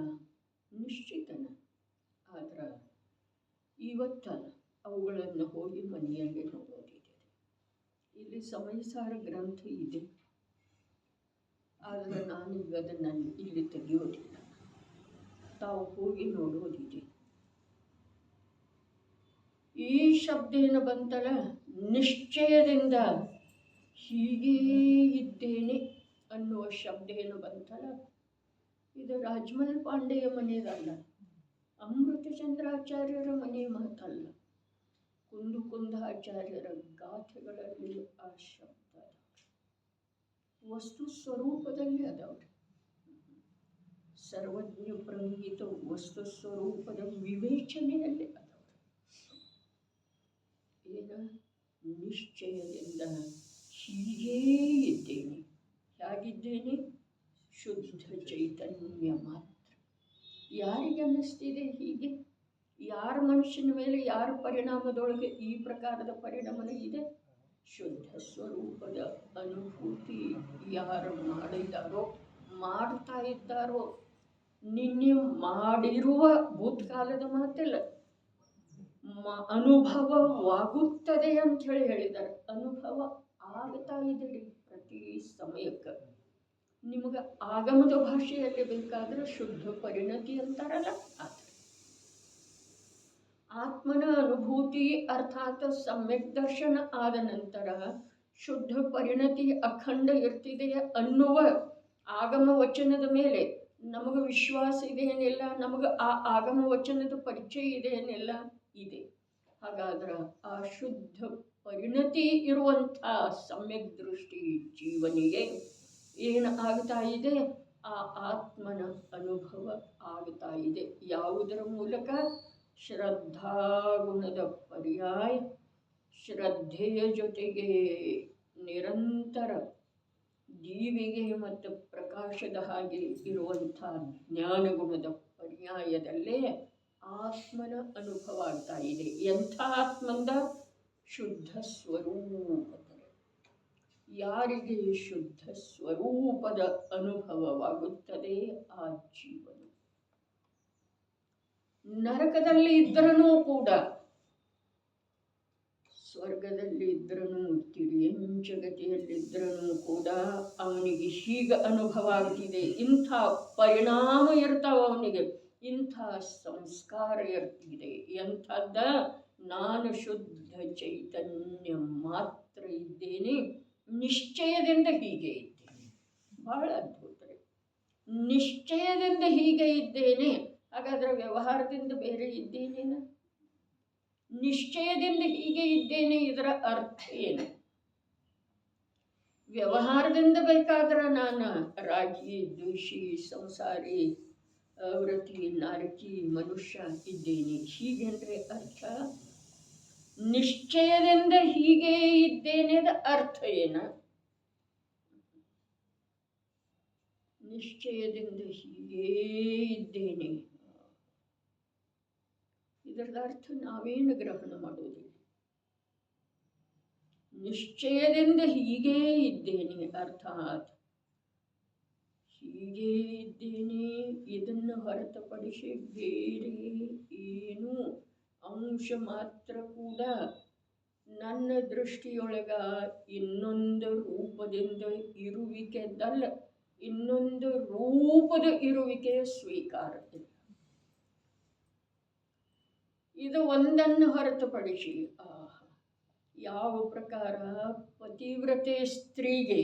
ನಿಶ್ಚಿತನ. ಆದ್ರೆ ಇವತ್ತಲ್ಲ, ಅವುಗಳನ್ನು ಹೋಗಿ ಮನೆಯಲ್ಲಿ ನೋಡೋದಿದೆ. ಇಲ್ಲಿ ಸಮಯಸಾರ ಗ್ರಂಥ ಇದೆ, ಆದರೆ ನಾನೀಗ ಅದನ್ನು ಇಲ್ಲಿ ತೆಗೆಯೋದಿಲ್ಲ. ತಾವು ಹೋಗಿ ನೋಡೋದಿದೆ. ಈ ಶಬ್ದ ಏನು ಬಂತಲ್ಲ, ನಿಶ್ಚಯದಿಂದ ಹೀಗೇ ಇದ್ದೇನೆ ಅನ್ನುವ ಶಬ್ದ ಏನು ಬಂತಲ್ಲ, ಇದು ರಾಜಮಲ್ ಪಾಂಡೆಯ ಮನೆಯದಲ್ಲ, ಅಮೃತಚಂದ್ರಾಚಾರ್ಯರ ಮನೆ ಮಾತಲ್ಲ, ಕುಂದಾಚಾರ್ಯರ ಗಾಥೆಗಳಲ್ಲಿ ಆ ಶಬ್ದ ವಸ್ತು ಸ್ವರೂಪದಲ್ಲಿ ಅದಾವ್ರಿ. ಸರ್ವಜ್ಞ ಪ್ರಂಗಿತ ವಸ್ತು ಸ್ವರೂಪದ ವಿವೇಚನೆಯಲ್ಲಿ ಅದಾವ್ರಿ. ಏನ ನಿಶ್ಚಯದಿಂದ ಹೀಗೇ ಇದ್ದೇನೆ. ಹೇಗಿದ್ದೇನೆ? ಶುದ್ಧ ಚೈತನ್ಯ ಮಾತ್ರ. ಯಾರಿಗೆ ಅನ್ನಿಸ್ತಿದೆ ಹೀಗೆ? ಯಾರ ಮನುಷ್ಯನ ಮೇಲೆ ಯಾರ ಪರಿಣಾಮದೊಳಗೆ ಈ ಪ್ರಕಾರದ ಪರಿಣಾಮ ಇದೆ? ಶುದ್ಧ ಸ್ವರೂಪದ ಅನುಭೂತಿ ಯಾರು ಮಾಡಿದಾರೋ, ಮಾಡ್ತಾ ಇದ್ದಾರೋ, ನಿನ್ನೆ ಮಾಡಿರುವ ಭೂತಕಾಲದ ಮಾತಿಲ್ಲ, ಅನುಭವವಾಗುತ್ತದೆ ಅಂತ ಹೇಳಿದ್ದಾರೆ. ಅನುಭವ ಆಗ್ತಾ ಇದೆ ಪ್ರತಿ ಸಮಯಕ್ಕೆ. ನಿಮಗೆ ಆಗಮದ ಭಾಷೆಯಲ್ಲಿ ಬೇಕಾದ್ರೆ ಶುದ್ಧ ಪರಿಣತಿ ಅಂತಾರಲ್ಲ, ಆತ್ಮನ ಅನುಭೂತಿ ಅರ್ಥಾತ್ ಸಮ್ಯಕ್ ದರ್ಶನ ಆದ ನಂತರ ಶುದ್ಧ ಪರಿಣತಿ ಅಖಂಡ ಇರ್ತಿದೆಯೇ ಅನ್ನುವ ಆಗಮ ವಚನದ ಮೇಲೆ ನಮಗೆ ವಿಶ್ವಾಸ ಇದೆಯೇನಿಲ್ಲ, ನಮಗೆ ಆ ಆಗಮ ವಚನದ ಪರಿಚಯ ಇದೆಯೇನಿಲ್ಲ? ಇದೆ. ಹಾಗಾದ್ರೆ ಆ ಶುದ್ಧ ಪರಿಣತಿ ಇರುವಂಥ ಸಮ್ಯಕ್ ದೃಷ್ಟಿ ಜೀವನಿಗೆ ಏನು ಆಗ್ತಾ ಇದೆ? ಆ ಆತ್ಮನ ಅನುಭವ ಆಗ್ತಾ ಇದೆ. ಯಾವುದರ ಮೂಲಕ? ಶ್ರದ್ಧಾಗುಣದ ಪರ್ಯಾಯ, ಶ್ರದ್ಧೆಯ ಜೊತೆಗೆ ನಿರಂತರ ಜೀವಿಗೆ ಮತ್ತು ಪ್ರಕಾಶದ ಹಾಗೆ ಇರುವಂಥ ಜ್ಞಾನಗುಣದ ಪರ್ಯಾಯದಲ್ಲೇ ಆತ್ಮನ ಅನುಭವ ಆಗ್ತಾ ಇದೆ. ಎಂಥ ಆತ್ಮಂದ? ಶುದ್ಧ ಸ್ವರೂಪದ. ಯಾರಿಗೆ ಶುದ್ಧ ಸ್ವರೂಪದ ಅನುಭವವಾಗುತ್ತದೆ ಆ ಜೀವನ ನರಕದಲ್ಲಿ ಇದ್ದರೂ ಕೂಡ, ಸ್ವರ್ಗದಲ್ಲಿ ಇದ್ರೂ, ತಿರಿಯಂಚಗತಿಯಲ್ಲಿದ್ರೂ ಕೂಡ ಅವನಿಗೆ ಹೀಗೆ ಅನುಭವ ಆಗ್ತಿದೆ. ಇಂಥ ಪರಿಣಾಮ ಇರ್ತಾವ ಅವನಿಗೆ, ಇಂಥ ಸಂಸ್ಕಾರ ಇರ್ತಿದೆ. ಎಂಥದ್ದ? ನಾನು ಶುದ್ಧ ಚೈತನ್ಯ ಮಾತ್ರ ಇದ್ದೇನೆ, ನಿಶ್ಚಯದಿಂದ ಹೀಗೆ ಇದ್ದೇನೆ. ಬಹಳ ಅದ್ಭುತ ರೀ. ನಿಶ್ಚಯದಿಂದ ಹೀಗೆ ಇದ್ದೇನೆ. ಹಾಗಾದ್ರೆ ವ್ಯವಹಾರದಿಂದ ಬೇರೆ ಇದ್ದೇನೇನ? ನಿಶ್ಚಯದಿಂದ ಹೀಗೆ ಇದ್ದೇನೆ, ಇದರ ಅರ್ಥ ಏನು? ವ್ಯವಹಾರದಿಂದ ಬೇಕಾದ್ರೆ ನಾನು ರಾಗಿ, ದ್ವೇಷಿ, ಸಂಸಾರಿ, ವ್ರತಿ, ನಾರಕಿ, ಮನುಷ್ಯ ಇದ್ದೇನೆ, ಹೀಗೆಂದ್ರೆ ಅರ್ಥ? ನಿಶ್ಚಯದಿಂದ ಹೀಗೆ ಇದ್ದೇನೆದ ಅರ್ಥ ಏನ? ನಿಶ್ಚಯದಿಂದ ಹೀಗೇ ಇದ್ದೇನೆ, ಇದರದ ಅರ್ಥ ನಾವೇನು ಗ್ರಹಣ ಮಾಡೋದಿಲ್ಲ. ನಿಶ್ಚಯದಿಂದ ಹೀಗೇ ಇದ್ದೇನೆ ಅರ್ಥಾತ್ ಹೀಗೇ ಇದ್ದೇನೆ, ಇದನ್ನು ಹೊರತುಪಡಿಸಿ ಬೇರೆ ಏನು ಅಂಶ ಮಾತ್ರ ಕೂಡ ನನ್ನ ದೃಷ್ಟಿಯೊಳಗ ಇನ್ನೊಂದು ರೂಪದಿಂದ ಇರುವಿಕೆದಲ್ಲ, ಇನ್ನೊಂದು ರೂಪದ ಇರುವಿಕೆಯ ಸ್ವೀಕಾರ ಇಲ್ಲ. ಇದು ಒಂದನ್ನು ಹೊರತುಪಡಿಸಿ ಯಾವ ಪ್ರಕಾರ ಪತಿವ್ರತೆ ಸ್ತ್ರೀಗೆ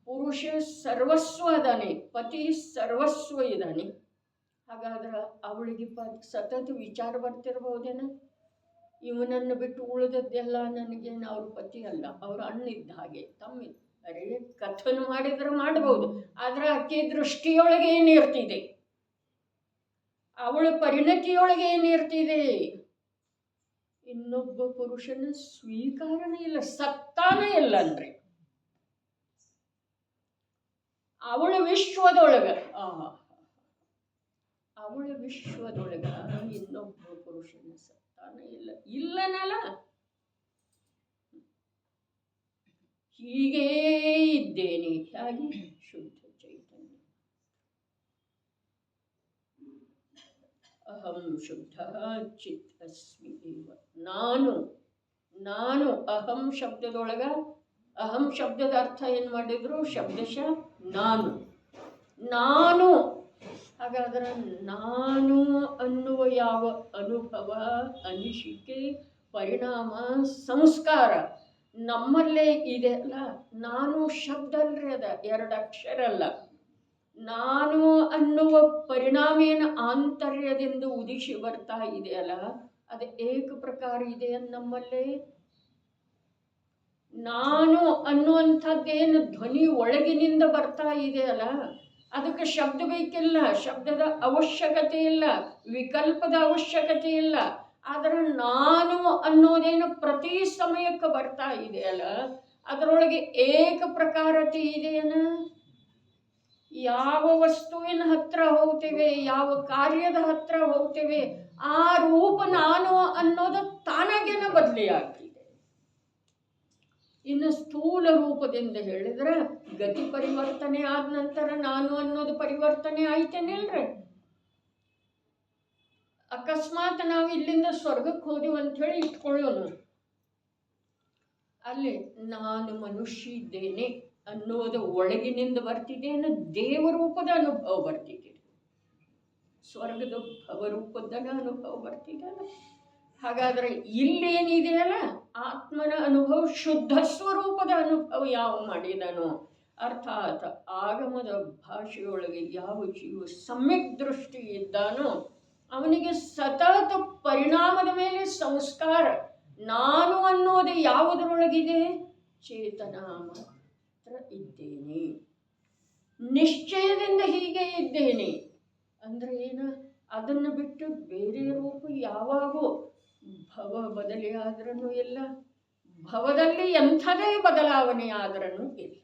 ಪುರುಷ ಸರ್ವಸ್ವ ಅದಾನೆ, ಪತಿ ಸರ್ವಸ್ವ ಇದ್ದಾನೆ. ಹಾಗಾದ್ರೆ ಅವಳಿಗೆ ಸತತ ವಿಚಾರ ಬರ್ತಿರ್ಬೋದೇನ, ಇವನನ್ನು ಬಿಟ್ಟು ಉಳಿದದ್ದೆಲ್ಲ ನನಗೇನು ಅವ್ರ ಪತಿ ಅಲ್ಲ, ಅವ್ರ ಅಣ್ಣ ಇದ್ದ ಹಾಗೆ, ತಮ್ಮ ಅರೆ ಕಥನ ಮಾಡಿದ್ರೆ ಮಾಡ್ಬೋದು. ಆದ್ರೆ ಆಕೆ ದೃಷ್ಟಿಯೊಳಗೆ ಏನಿರ್ತಿದೆ, ಅವಳ ಪರಿಣತಿಯೊಳಗೆ ಏನಿರ್ತಿದೆ, ಇನ್ನೊಬ್ಬ ಪುರುಷನ ಸ್ವೀಕಾರನೇ ಇಲ್ಲ, ಸತ್ತಾನೇ ಇಲ್ಲ. ಅಂದ್ರೆ ಅವಳ ವಿಶ್ವದೊಳಗ ಇನ್ನೊಬ್ಬ ಪುರುಷನ ಸತ್ತಾನೇ ಇಲ್ಲ, ಇಲ್ಲನಲ್ಲ. ಹೀಗೇ ಇದ್ದೇನೆ, ಹಾಗೆ ಶುದ್ಧ ಚೈತನ್ಯ. ಅಹಂ ಶುದ್ಧ ಚಿತ್ ಅಸ್ಮಿ ಏವ. ನಾನು ಅಹಂ ಶಬ್ದದೊಳಗ, ಅಹಂ ಶಬ್ದದ ಅರ್ಥ ಏನು ಮಾಡಿದ್ರು, ಶಬ್ದಶಃ ನಾನು. ಹಾಗಾದ್ರೆ ನಾನು ಅನ್ನುವ ಯಾವ ಅನುಭವ, ಅನಿಸಿಕೆ, ಪರಿಣಾಮ, ಸಂಸ್ಕಾರ ನಮ್ಮಲ್ಲೇ ಇದೆ ಅಲ್ಲ. ನಾನು ಶಬ್ದ ಅಲ್ರಿ, ಅದ 2 ಅಕ್ಷರ ಅಲ್ಲ. ನಾನು ಅನ್ನುವ ಪರಿಣಾಮ ಏನು ಆಂತರ್ಯದಿಂದ ಉದಿಸಿ ಬರ್ತಾ ಇದೆಯಲ್ಲ, ಅದು ಏಕ ಪ್ರಕಾರ ಇದೆ ನಮ್ಮಲ್ಲೇ. ನಾನು ಅನ್ನುವಂಥದ್ದೇನು ಧ್ವನಿ ಒಳಗಿನಿಂದ ಬರ್ತಾ ಇದೆಯಲ್ಲ, ಅದಕ್ಕೆ ಶಬ್ದ ಬೇಕಿಲ್ಲ, ಶಬ್ದದ ಅವಶ್ಯಕತೆ ಇಲ್ಲ, ವಿಕಲ್ಪದ ಅವಶ್ಯಕತೆ ಇಲ್ಲ. ಆದರೆ ನಾನು ಅನ್ನೋದೇನು ಪ್ರತಿ ಸಮಯಕ್ಕೆ ಬರ್ತಾ ಇದೆಯಲ್ಲ, ಅದರೊಳಗೆ ಏಕ ಪ್ರಕಾರತೆ ಇದೆಯೇನ. ಯಾವ ವಸ್ತುವಿನ ಹತ್ರ ಹೋಗ್ತೇವೆ, ಯಾವ ಕಾರ್ಯದ ಹತ್ರ ಹೋಗ್ತೇವೆ, ಆ ರೂಪ ನಾನು ಅನ್ನೋದು ತಾನಾಗೇನ ಬದಲಿ ಆಗ್ತಿದೆ. ಇನ್ನು ಸ್ಥೂಲ ರೂಪದಿಂದ ಹೇಳಿದ್ರೆ ಗತಿ ಪರಿವರ್ತನೆ ಆದ ನಂತರ ನಾನು ಅನ್ನೋದು ಪರಿವರ್ತನೆ ಆಯ್ತೇನಿಲ್ರಿ. ಅಕಸ್ಮಾತ್ ನಾವು ಇಲ್ಲಿಂದ ಸ್ವರ್ಗಕ್ಕೆ ಹೋದಿವಿ ಅಂತ ಹೇಳಿ ಇಟ್ಕೊಳ್ಳೋನು, ಅಲ್ಲಿ ನಾನು ಮನುಷ್ಯ ಇದ್ದೇನೆ ಅನ್ನೋದು ಒಳಗಿನಿಂದ ಬರ್ತಿದ್ದೇನೆ, ದೇವರೂಪದ ಅನುಭವ ಬರ್ತಿದೆ, ಸ್ವರ್ಗದ ಭವರೂಪದ ಅನುಭವ ಬರ್ತಿದೆಯಲ್ಲ. ಹಾಗಾದ್ರೆ ಇಲ್ಲೇನಿದೆಯಲ್ಲ, ಆತ್ಮನ ಅನುಭವ, ಶುದ್ಧ ಸ್ವರೂಪದ ಅನುಭವ ಯಾವ ಮಾಡಿದನೋ, ಅರ್ಥಾತ್ ಆಗಮದ ಭಾಷೆಯೊಳಗೆ ಯಾವ ಜೀವ ಸಮ್ಯಕ್ ದೃಷ್ಟಿ ಇದ್ದಾನೋ ಅವನಿಗೆ ಸತತ ಪರಿಣಾಮದ ಮೇಲೆ ಸಂಸ್ಕಾರ. ನಾನು ಅನ್ನೋದು ಯಾವುದರೊಳಗಿದೆ, ಚೇತನ ಮಾತ್ರ ಇದ್ದೇನೆ, ನಿಶ್ಚಯದಿಂದ ಹೀಗೆ ಇದ್ದೇನೆ. ಅಂದ್ರೆ ಏನು, ಅದನ್ನು ಬಿಟ್ಟು ಬೇರೆ ರೂಪ ಯಾವಾಗೂ ಭವ ಬದಲಿ ಆದ್ರೂ ಇಲ್ಲ, ಭವದಲ್ಲಿ ಎಂಥದೇ ಬದಲಾವಣೆ ಆದ್ರೂ ಇಲ್ಲ.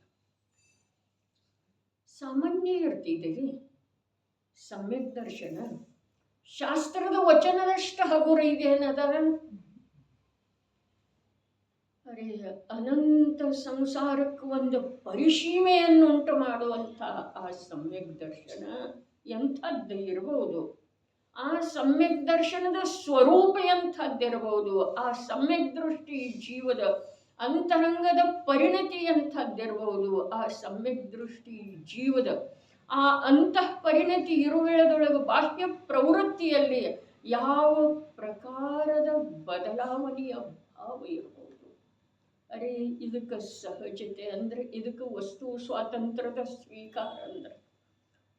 ಸಾಮಾನ್ಯ ಇರ್ತಿದೆ ಸಮ್ಯಕ್ ದರ್ಶನ. ಶಾಸ್ತ್ರದ ವಚನದಷ್ಟು ಹಗುರ ಇದೆ ಏನದ, ಅರೆ ಅನಂತ ಸಂಸಾರಕ್ಕೆ ಒಂದು ಪರಿಸೀಮೆಯನ್ನುಂಟು ಮಾಡುವಂಥ ಆ ಸಮ್ಯಕ್ ದರ್ಶನ ಎಂಥದ್ದು ಇರಬಹುದು, ಆ ಸಮ್ಯಕ್ ದರ್ಶನದ ಸ್ವರೂಪ ಎಂಥದ್ದಿರಬಹುದು, ಆ ಸಮ್ಯಕ್ ದೃಷ್ಟಿ ಜೀವದ ಅಂತರಂಗದ ಪರಿಣತಿ ಎಂಥದ್ದಿರಬಹುದು, ಆ ಸಮ್ಯಕ್ ದೃಷ್ಟಿ ಜೀವದ ಆ ಅಂತಃ ಪರಿಣತಿ ಇರುವೆಳದೊಳಗೆ ಬಾಹ್ಯ ಪ್ರವೃತ್ತಿಯಲ್ಲಿ ಯಾವ ಪ್ರಕಾರದ ಬದಲಾವಣೆಯ ಭಾವ ಇರಬಹುದು. ಅರೆ ಇದಕ್ಕೆ ಸಹಜತೆ ಅಂದರೆ, ಇದಕ್ಕೆ ವಸ್ತು ಸ್ವಾತಂತ್ರ್ಯದ ಸ್ವೀಕಾರ ಅಂದ್ರೆ,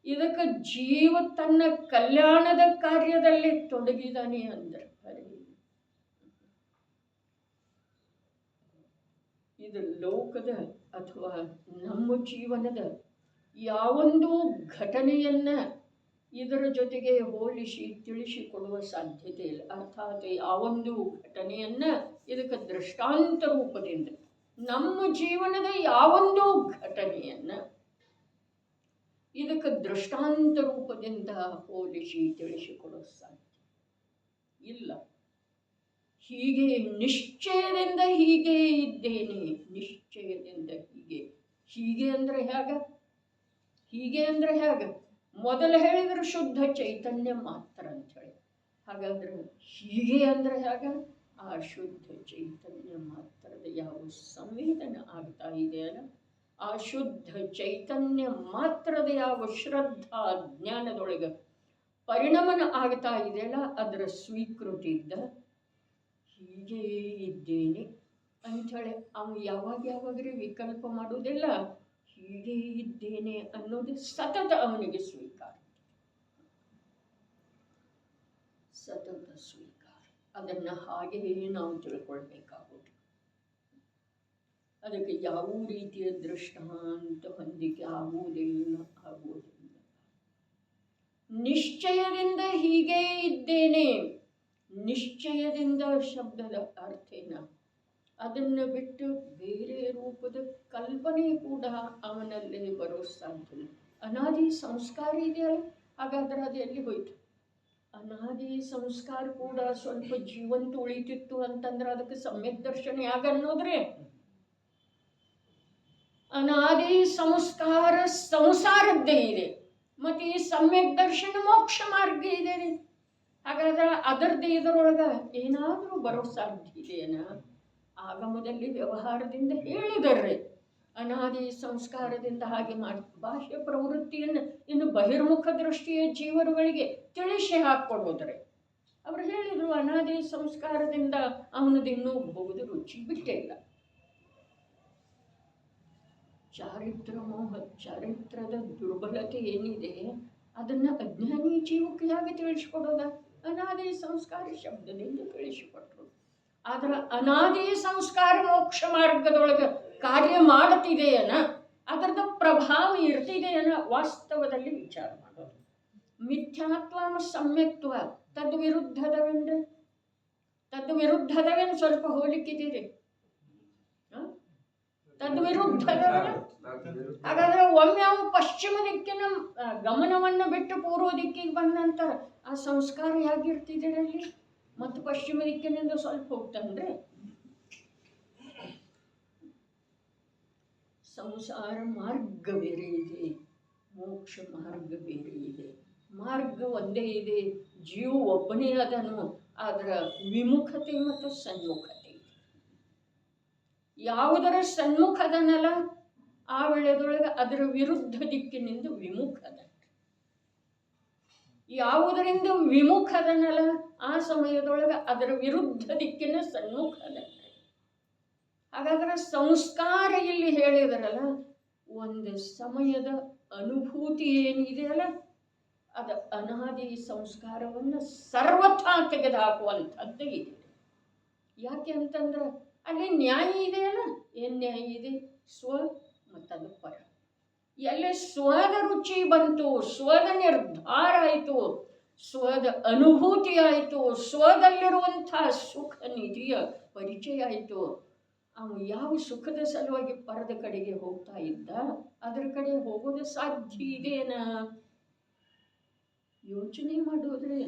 ಇದಕ್ಕೆ ಜೀವ ತನ್ನ ಕಲ್ಯಾಣದ ಕಾರ್ಯದಲ್ಲಿ ತೊಡಗಿದಾನೆ ಅಂದ್ರೆ, ಅರೆ ಇದು ಲೋಕದ ಅಥವಾ ನಮ್ಮ ಜೀವನದ ಯಾವೊಂದು ಘಟನೆಯನ್ನ ಇದರ ಜೊತೆಗೆ ಹೋಲಿಸಿ ತಿಳಿಸಿಕೊಡುವ ಸಾಧ್ಯತೆ ಇಲ್ಲ. ಅರ್ಥಾತ್ ಯಾವೊಂದು ಘಟನೆಯನ್ನ ಇದಕ್ಕೆ ದೃಷ್ಟಾಂತ ರೂಪದಿಂದ, ನಮ್ಮ ಜೀವನದ ಯಾವೊಂದು ಘಟನೆಯನ್ನ ಇದಕ್ಕೆ ದೃಷ್ಟಾಂತ ರೂಪದಿಂದ ಹೋಲಿಸಿ ತಿಳಿಸಿಕೊಡೋ ಸಾಧ್ಯ ಇಲ್ಲ. ಹೀಗೆ ನಿಶ್ಚಯದಿಂದ ಹೀಗೆ ಇದ್ದೇನೆ, ನಿಶ್ಚಯದಿಂದ ಹೀಗೆ ಅಂದರೆ ಹೇಗ, ಹೀಗೆ ಅಂದರೆ ಹೇಗ, ಮೊದಲು ಹೇಳಿದ್ರು ಶುದ್ಧ ಚೈತನ್ಯ ಮಾತ್ರ ಅಂತ ಹೇಳಿ. ಹಾಗಾದ್ರೆ ಹೀಗೆ ಅಂದರೆ ಹೇಗ, ಆ ಶುದ್ಧ ಚೈತನ್ಯ ಮಾತ್ರದ ಯಾವ ಸಂವೇದನೆ ಆಗ್ತಾ ಇದೆಯಲ್ಲ, ಆ ಶುದ್ಧ ಚೈತನ್ಯ ಮಾತ್ರದ ಯಾವ ಶ್ರದ್ಧಾ ಜ್ಞಾನದೊಳಗೆ ಪರಿಣಮನ ಆಗ್ತಾ ಇದೆಯಲ್ಲ ಅದರ ಸ್ವೀಕೃತಿಯಿಂದ ಹೀಗೇ ಇದ್ದೇನೆ ಅಂಥೇಳಿ ಅವನು ಯಾವಾಗ್ರಿ ವಿಕಲ್ಪ ಮಾಡುವುದಿಲ್ಲ. ಹೀಗೇ ಇದ್ದೇನೆ ಅನ್ನೋದು ಸತತ ಅವನಿಗೆ ಸ್ವೀಕಾರ, ಸತತ ಸ್ವೀಕಾರ. ಅದನ್ನು ಹಾಗೆಯೇ ನಾವು ತಿಳ್ಕೊಳ್ಬೇಕಾಗುತ್ತೆ. ಅದಕ್ಕೆ ಯಾವ ರೀತಿಯ ದೃಷ್ಟಾಂತ ಹೊಂದಿಕೆ ಆಗುವುದಿಲ್ಲ. ನಿಶ್ಚಯದಿಂದ ಹೀಗೇ ಇದ್ದೇನೆ. ನಿಶ್ಚಯದಿಂದ ಶಬ್ದದ ಅರ್ಥೇನ, ಅದನ್ನು ಬಿಟ್ಟು ಬೇರೆ ರೂಪದ ಕಲ್ಪನೆ ಕೂಡ ಅವನಲ್ಲೇ ಬರೋ ಸಾಧ್ಯ. ಅನಾದಿ ಸಂಸ್ಕಾರ ಇದೆಯಲ್ಲ, ಹಾಗಾದ್ರೆ ಅದು ಎಲ್ಲಿ ಹೋಯ್ತು? ಅನಾದಿ ಸಂಸ್ಕಾರ ಕೂಡ ಸ್ವಲ್ಪ ಜೀವಂತ ಉಳಿತಿತ್ತು ಅಂತಂದ್ರೆ ಅದಕ್ಕೆ ಸಮ್ಯಕ್ ದರ್ಶನ ಯಾಗನ್ನೋದ್ರೆ, ಅನಾದಿ ಸಂಸ್ಕಾರ ಸಂಸಾರದ್ದೇ ಇದೆ, ಮತ್ತು ಈ ಸಮ್ಯಕ್ ದರ್ಶನ ಮೋಕ್ಷ ಮಾರ್ಗ ಇದೆ ರೀ. ಹಾಗಾದ್ರೆ ಅದರದ್ದು ಇದರೊಳಗ ಏನಾದರೂ ಬರೋ ಸಾಧ್ಯ ಇದೆಯೇನ? ಆಗಮದಲ್ಲಿ ವ್ಯವಹಾರದಿಂದ ಹೇಳಿದರೆ ಅನಾದಿ ಸಂಸ್ಕಾರದಿಂದ ಹಾಗೆ ಮಾಡಿ ಬಾಹ್ಯ ಪ್ರವೃತ್ತಿಯನ್ನು ಇನ್ನು ಬಹಿರ್ಮುಖ ದೃಷ್ಟಿಯ ಜೀವರುಗಳಿಗೆ ತಿಳಿಸಿ ಹಾಕ್ಕೊಡೋದ್ರೆ ಅವರು ಹೇಳಿದರು, ಅನಾದಿ ಸಂಸ್ಕಾರದಿಂದ ಅವನದಿನ್ನೂ ಭೋಗದ ರುಚಿ ಬಿಟ್ಟಿಲ್ಲ. ಚಾರಿತ್ರ ಮೋಹ, ಚಾರಿತ್ರದ ದುರ್ಬಲತೆ ಏನಿದೆ ಅದನ್ನು ಅಜ್ಞಾನಿ ಜೀವಕ್ಕೆ ಹೇಗೆ ತಿಳಿಸ್ಕೊಡೋದ? ಅನಾದಿ ಸಂಸ್ಕಾರ ಶಬ್ದದಿಂದ ತಿಳಿಸಿಕೊಟ್ರು. ಆದ್ರೆ ಅನಾದಿ ಸಂಸ್ಕಾರ ಮೋಕ್ಷ ಮಾರ್ಗದೊಳಗೆ ಕಾರ್ಯ ಮಾಡುತ್ತಿದೆಯನ, ಅದರದ ಪ್ರಭಾವ ಇರ್ತಿದೆಯನ ವಾಸ್ತವದಲ್ಲಿ ವಿಚಾರ ಮಾಡೋದು. ಮಿಥ್ಯಾತ್ವ ಸಮ್ಯಕ್ತ್ವ ತದ್ವಿರುದ್ಧದವೆಂದ್ರೆ ತದ್ವಿರುದ್ಧದವೇನು ಸ್ವಲ್ಪ ಹೋಲಿಕ್ಕಿದ್ದೀರಿ? ತದ್ವಿರುದ್ಧದವೇ. ಹಾಗಾದ್ರೆ ಒಮ್ಮೆ ಅವು ಪಶ್ಚಿಮ ದಿಕ್ಕಿನ ಗಮನವನ್ನು ಬಿಟ್ಟು ಪೂರ್ವ ದಿಕ್ಕಿಗೆ ಬಂದ ನಂತರ ಆ ಸಂಸ್ಕಾರ ಹೇಗಿರ್ತಿದ್ದೀರಲ್ಲಿ? ಮತ್ತು ಪಶ್ಚಿಮ ದಿಕ್ಕಿನಿಂದ ಸ್ವಲ್ಪ ಹೋಗ್ತಂದ್ರೆ ಸಂಸಾರ ಮಾರ್ಗ ಬೇರೆ ಇದೆ, ಮೋಕ್ಷ ಮಾರ್ಗ ಬೇರೆ ಇದೆ. ಮಾರ್ಗ ಒಂದೇ ಇದೆ, ಜೀವ ಒಬ್ಬನೇ ಅದನು. ಅದರ ವಿಮುಖತೆ ಮತ್ತು ಸನ್ಮುಖತೆ. ಯಾವುದರ ಸನ್ಮುಖದನಲ್ಲ ಆ ವೇಳೆದೊಳಗೆ ಅದರ ವಿರುದ್ಧ ದಿಕ್ಕಿನಿಂದ ವಿಮುಖದ. ಯಾವುದರಿಂದ ವಿಮುಖದನಲ್ಲ ಆ ಸಮಯದೊಳಗೆ ಅದರ ವಿರುದ್ಧ ದಿಕ್ಕಿನ ಸನ್ಮುಖದ. ಹಾಗಾದ್ರೆ ಸಂಸ್ಕಾರ ಇಲ್ಲಿ ಹೇಳಿದರಲ್ಲ, ಒಂದು ಸಮಯದ ಅನುಭೂತಿ ಏನಿದೆಯಲ್ಲ ಅದು ಅನಾದಿ ಸಂಸ್ಕಾರವನ್ನು ಸರ್ವಥಾ ತೆಗೆದುಹಾಕುವಂಥದ್ದು ಇದೆ. ಯಾಕೆ ಅಂತಂದ್ರೆ ಅಲ್ಲಿ ನ್ಯಾಯ ಇದೆಯಲ್ಲ, ಏನು ನ್ಯಾಯ ಇದೆ? ಸ್ವ ಮತ್ತದು ಪರ. ಎಲ್ಲಿ ಸ್ವದ ರುಚಿ ಬಂತು, ಸ್ವದ ನಿರ್ಧಾರ ಆಯಿತು, ಸ್ವದ ಅನುಭೂತಿ ಆಯಿತು, ಸ್ವದಲ್ಲಿರುವಂಥ ಸುಖ ನಿಧಿಯ ಪರಿಚಯ ಆಯಿತು, ಅವನು ಯಾವ ಸುಖದ ಸಲುವಾಗಿ ಪರದ ಕಡೆಗೆ ಹೋಗ್ತಾ ಇದ್ದ ಅದರ ಕಡೆ ಹೋಗೋದು ಸಾಧ್ಯ ಇದೆಯೇನ? ಯೋಚನೆ ಮಾಡೋದ್ರೆ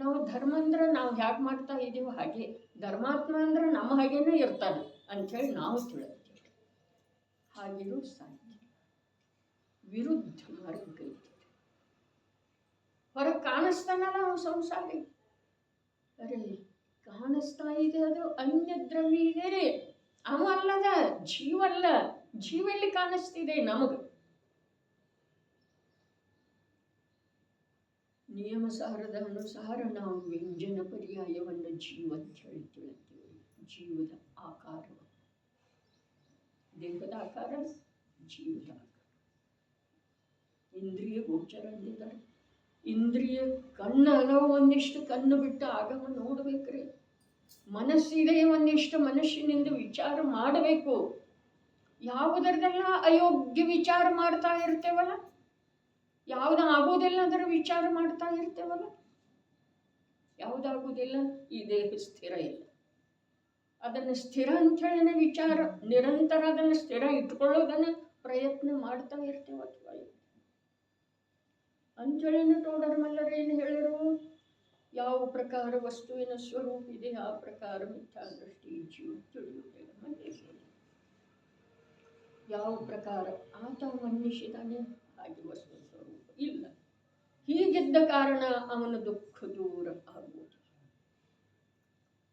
ನಾವು ಧರ್ಮ ಅಂದ್ರೆ ನಾವು ಹೇಗೆ ಮಾಡ್ತಾ ಇದ್ದೀವೋ ಹಾಗೆ, ಧರ್ಮಾತ್ಮ ಅಂದ್ರೆ ನಮ್ಮ ಹಾಗೇನೆ ಇರ್ತಾನೆ ಅಂಥೇಳಿ ನಾವು ತಿಳಿತೀವಿ. ಹಾಗಿರೋ ಸಾಧ್ಯ. ವಿರುದ್ಧ ಮಾರ್ಗ ಇದೆ. ಹೊರಗೆ ಕಾಣಿಸ್ತಾನಲ್ಲ ಅವನು ಸಂಸಾರಿ, ಅರೆ ಕಾಣಿಸ್ತಾ ಇದೆ, ಅದು ಅನ್ಯ ದ್ರವ್ಯ ಇದೆ ರೀ. ಅವ ಅಲ್ಲದ, ಜೀವಲ್ಲ. ಜೀವಲ್ಲಿ ಕಾಣಿಸ್ತಿದೆ ನಮಗೆ. ನಿಯಮಸಾರದ ಅನುಸಾರ ನಾವು ವ್ಯಂಜನ ಪರ್ಯಾಯವನ್ನು ಜೀವ ಅಂತ ಹೇಳಿ ತಿಳ್ತೀವಿ. ಜೀವದ ಆಕಾರ, ದೇಹದ ಆಕಾರ, ಜೀವದ ಆಕಾರ. ಇಂದ್ರಿಯ ಗೋಚರ ಅಂದಿದ್ದಾರೆ. ಇಂದ್ರಿಯ ಕಣ್ಣು ಅದಾವ, ಒಂದಿಷ್ಟು ಕಣ್ಣು ಬಿಟ್ಟು ಆಗಮ ನೋಡ್ಬೇಕ್ರಿ. ಮನಸ್ಸಿದೆ, ಒಂದಿಷ್ಟು ಮನಸ್ಸಿನಿಂದ ವಿಚಾರ ಮಾಡಬೇಕು. ಯಾವುದರದೆಲ್ಲ ಅಯೋಗ್ಯ ವಿಚಾರ ಮಾಡ್ತಾ ಇರ್ತೇವಲ್ಲ, ಯಾವುದು ಆಗೋದಿಲ್ಲ ಅದರ ವಿಚಾರ ಮಾಡ್ತಾ ಇರ್ತೇವಲ್ಲ, ಯಾವುದಾಗುವುದಿಲ್ಲ, ಈ ದೇಹ ಸ್ಥಿರ ಇಲ್ಲ, ಅದನ್ನು ಸ್ಥಿರ ಅಂಥೇಳಿನ ವಿಚಾರ ನಿರಂತರ ಅದನ್ನು ಸ್ಥಿರ ಇಟ್ಕೊಳ್ಳೋದನ್ನು ಪ್ರಯತ್ನ ಮಾಡ್ತಾ ಇರ್ತೇವೆ. ಅಥವಾ ಅಂಥೇಳಿನ ಟೋಡರ್ಮಲ್ಲರು ಏನು ಹೇಳಿರು? ಯಾವ ಪ್ರಕಾರ ವಸ್ತುವಿನ ಸ್ವರೂಪ ಇದೆ ಆ ಪ್ರಕಾರ ಮಿಥ್ಯಾ ದೃಷ್ಟಿ ಜೀವ ತಿಳಿಯುವುದಿಲ್ಲ. ಯಾವ ಪ್ರಕಾರ ಆತ ಮನ್ನಿಸಿದಾನೆ ಹಾಗೆ ವಸ್ತು ಸ್ವರೂಪ ಇಲ್ಲ. ಹೀಗಿದ್ದ ಕಾರಣ ಅವನ ದುಃಖ ದೂರ ಆಗುವುದು.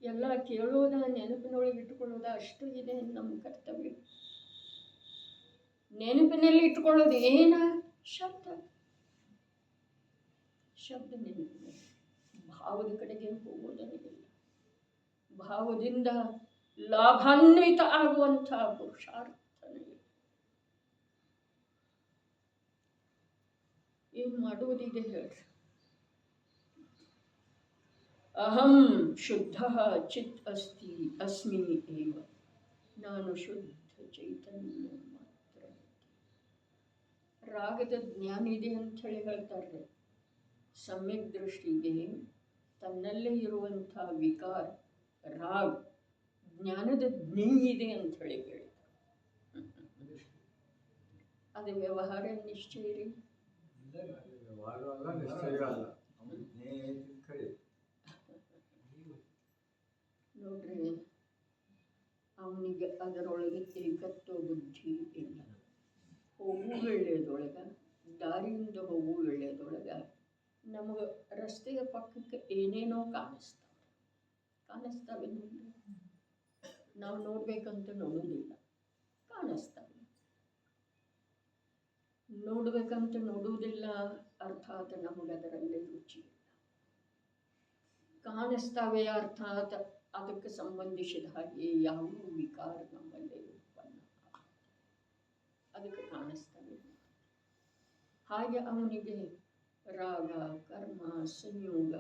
ಎಲ್ಲ ಕೇಳೋದ, ನೆನಪಿನೊಳಗೆ ಇಟ್ಟುಕೊಳ್ಳೋದ ಅಷ್ಟು ಇದೆ ನಮ್ಮ ಕರ್ತವ್ಯ. ನೆನಪಿನಲ್ಲಿ ಇಟ್ಟುಕೊಳ್ಳೋದು ಏನ? ಶಬ್ದ. ಶಬ್ದ ನಿಂತಿದೆ. ಭಾವದ ಕಡೆಗೆ ಹೋಗೋದನಿಲ್ಲ. ಭಾವದಿಂದ ಲಾಭಾನ್ವಿತ ಆಗುವಂಥ ಪುರುಷಾರ್ಥನೇ ಇಲ್ಲ. ಏನು ಮಾಡುವುದಿದೆ ಹೇಳ್ರಿ. ಅಹಂ ಶುದ್ಧ ಚಿತ್ ಅಸ್ಮಿ ಏವ. ನಾನು ಶುದ್ಧ ಚೈತನ್ಯ ಮಾತ್ರ. ರಾಗದ ಜ್ಞಾನ ಇದೆ ಅಂತ ಹೇಳಿ ಹೇಳ್ತಾರೆ. ಸಮ್ಯಕ್ ದೃಷ್ಟಿಗೆ ತನ್ನಲ್ಲೇ ಇರುವಂಥ ವಿಕಾರ ರಾಗ ಜ್ಞಾನದ ಜ್ಞಿ ಇದೆ ಅಂತ ಹೇಳಿ ಹೇಳ್ತಾರೆ. ಅದು ವ್ಯವಹಾರ ನಿಶ್ಚಯ ರೀ. ವ್ಯವಹಾರ ಅಲ್ಲ, ನಿಶ್ಚಯ ಅಲ್ಲ, ಕಡೆ ನೋಡ್ರಿ, ಅವನಿಗೆ ಅದರೊಳಗೆ ಏಕತ್ವ ಬುದ್ಧಿ ಇಲ್ಲ. ಹೋಗು ವೇಳೆಯದೊಳಗೆ, ದಾರಿಯಿಂದ ಹೋಗು ವೇಳೆಯದೊಳಗೆ ನಮಗೆ ರಸ್ತೆಯ ಪಕ್ಕಕ್ಕೆ ಏನೇನೋ ಕಾಣಿಸ್ತಾವೆ ನೋಡ್ರಿ. ನಾವು ನೋಡ್ಬೇಕಂತ ನೋಡೋದಿಲ್ಲ, ಕಾಣಿಸ್ತಾವೆ. ನೋಡ್ಬೇಕಂತ ನೋಡುವುದಿಲ್ಲ, ಅರ್ಥಾತ್ ನಮಗೆ ಅದರಲ್ಲಿ ರುಚಿ ಇಲ್ಲ. ಕಾಣಿಸ್ತಾವೆ ಅರ್ಥಾತ್ ಅದಕ್ಕೆ ಸಂಬಂಧಿಸಿದ ಹಾಗೆ ಯಾವುದೂ ವಿಕಾರ ನಮ್ಮಲ್ಲಿ ಉತ್ಪನ್ನ ಅದಕ್ಕೆ ಕಾಣಿಸ್ತವೆ. ಹಾಗೆ ಅವನಿಗೆ ರಾಗ, ಕರ್ಮ, ಸಂಯೋಗ,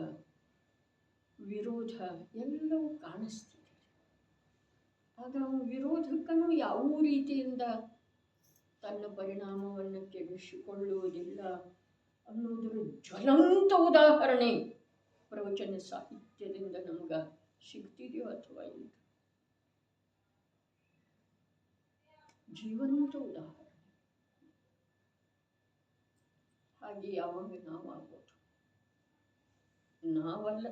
ವಿರೋಧ ಎಲ್ಲವೂ ಕಾಣಿಸ್ತಿದೆ. ಆಗ ಅವನು ವಿರೋಧಕ್ಕೂ ಯಾವ ರೀತಿಯಿಂದ ತನ್ನ ಪರಿಣಾಮವನ್ನು ಕೆಡಿಸಿಕೊಳ್ಳುವುದಿಲ್ಲ ಅನ್ನೋದರ ಜ್ವಲಂತ ಉದಾಹರಣೆ ಪ್ರವಚನ ಸಾಹಿತ್ಯದಿಂದ ನಮ್ಗೆ ಸಿಗ್ತಿದೆಯೋ ಅಥವಾ ಇಲ್ಲ. ಜೀವಂತ ಉದಾಹರಣೆ. ಹಾಗೆ ಯಾವಾಗ ನಾವಾಗೋದು, ನಾವಲ್ಲ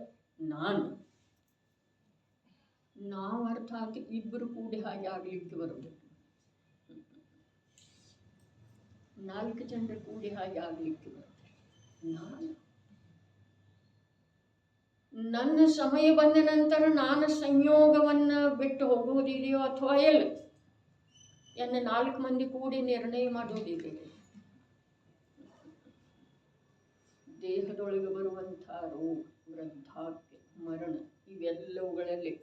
ನಾವು ಅರ್ಥಾತ್ ಇಬ್ಬರು ಕೂಡಿ ಹಾಗೆ ಆಗ್ಲಿಕ್ಕೆ ಬರೋದು. 4 ಜನರು ಕೂಡಿ ಹಾಗೆ ಆಗ್ಲಿಕ್ಕೆ ಬರುತ್ತೆ. ನನ್ನ ಸಮಯ ಬಂದ ನಂತರ ನಾನು ಸಂಯೋಗವನ್ನು ಬಿಟ್ಟು ಹೋಗುವುದಿದೆಯೋ ಅಥವಾ ಇಲ್ಲ ಎನ್ನ 4 ಮಂದಿ ಕೂಡಿ ನಿರ್ಣಯ ಮಾಡೋದಿದೆ. ದೇಹದೊಳಗೆ ಬರುವಂಥ ರೋಗ, ವೃದ್ಧಾಪ್ಯ, ಮರಣ ಇವೆಲ್ಲವುಗಳಲ್ಲಿ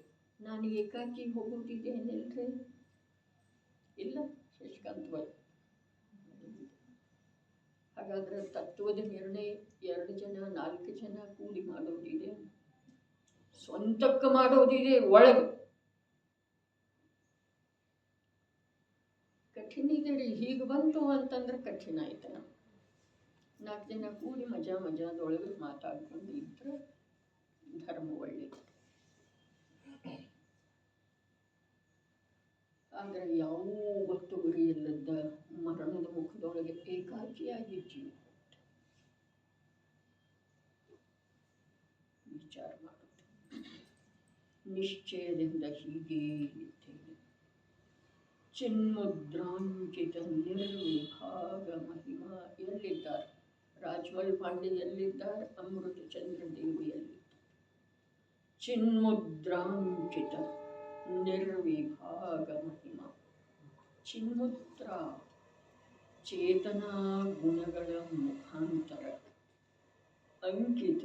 ನಾನು ಏಕಾಕಿ ಹೋಗುವುದಿದೆ ಏನಿಲ್ರಿ? ಇಲ್ಲ ಶಶಿಕಾಂತ್ ಬಾಯ್. ಹಾಗಾದ್ರೆ ತತ್ವದ ನಿರ್ಣಯ 2 ಜನ 4 ಜನ ಕೂಡಿ ಮಾಡೋದಿದೆ, ಸ್ವಂತಕ್ಕೆ ಮಾಡೋದಿದೆ. ಒಳಗೆ ಕಠಿಣ ಇದೆ ರೀ. ಹೀಗೆ ಬಂತು ಅಂತಂದ್ರೆ ಕಠಿಣ ಆಯ್ತು. 4 ಜನ ಕೂಡಿ ಮಜಾದೊಳಗೆ ಮಾತಾಡ್ಕೊಂಡು ಇದ್ರೆ ಧರ್ಮ ಒಳ್ಳೆಯದು. ಆದರೆ ಯಾವತ್ತೂ ಗುರಿ ಇಲ್ಲದ ಮರಣದ ಮುಖದೊಳಗೆ ಏಕಾಕಿಯಾಗಿ ಜೀವ ವಿಚಾರ ಮಾಡುತ್ತೆ. ನಿಶ್ಚಯದಿಂದ ಹೀಗೆ ಇದ್ದೇನೆ. ಚಿನ್ಮುದ್ರಾಂಕಿತ ನಿರ್ವಿಭಾಗ ಮಹಿಮಾ. ಎಲ್ಲಿದ್ದಾರೆ? ರಾಜ್ಮಲ್ ಪಾಂಡೆ ಎಲ್ಲಿದ್ದಾರೆ? ಅಮೃತ ಚಂದ್ರ ದೇವಿ ಎಲ್ಲಿದ್ದಾರೆ? ಚಿನ್ಮುದ್ರಾಂಕಿತ ನಿರ್ವಿಭಾಗ ಮಹಿಮಾ. ಚಿನ್ಮುದ್ರ ಚೇತನಾ ಗುಣಗಳ ಮುಖಾಂತರ ಅಂಕಿತ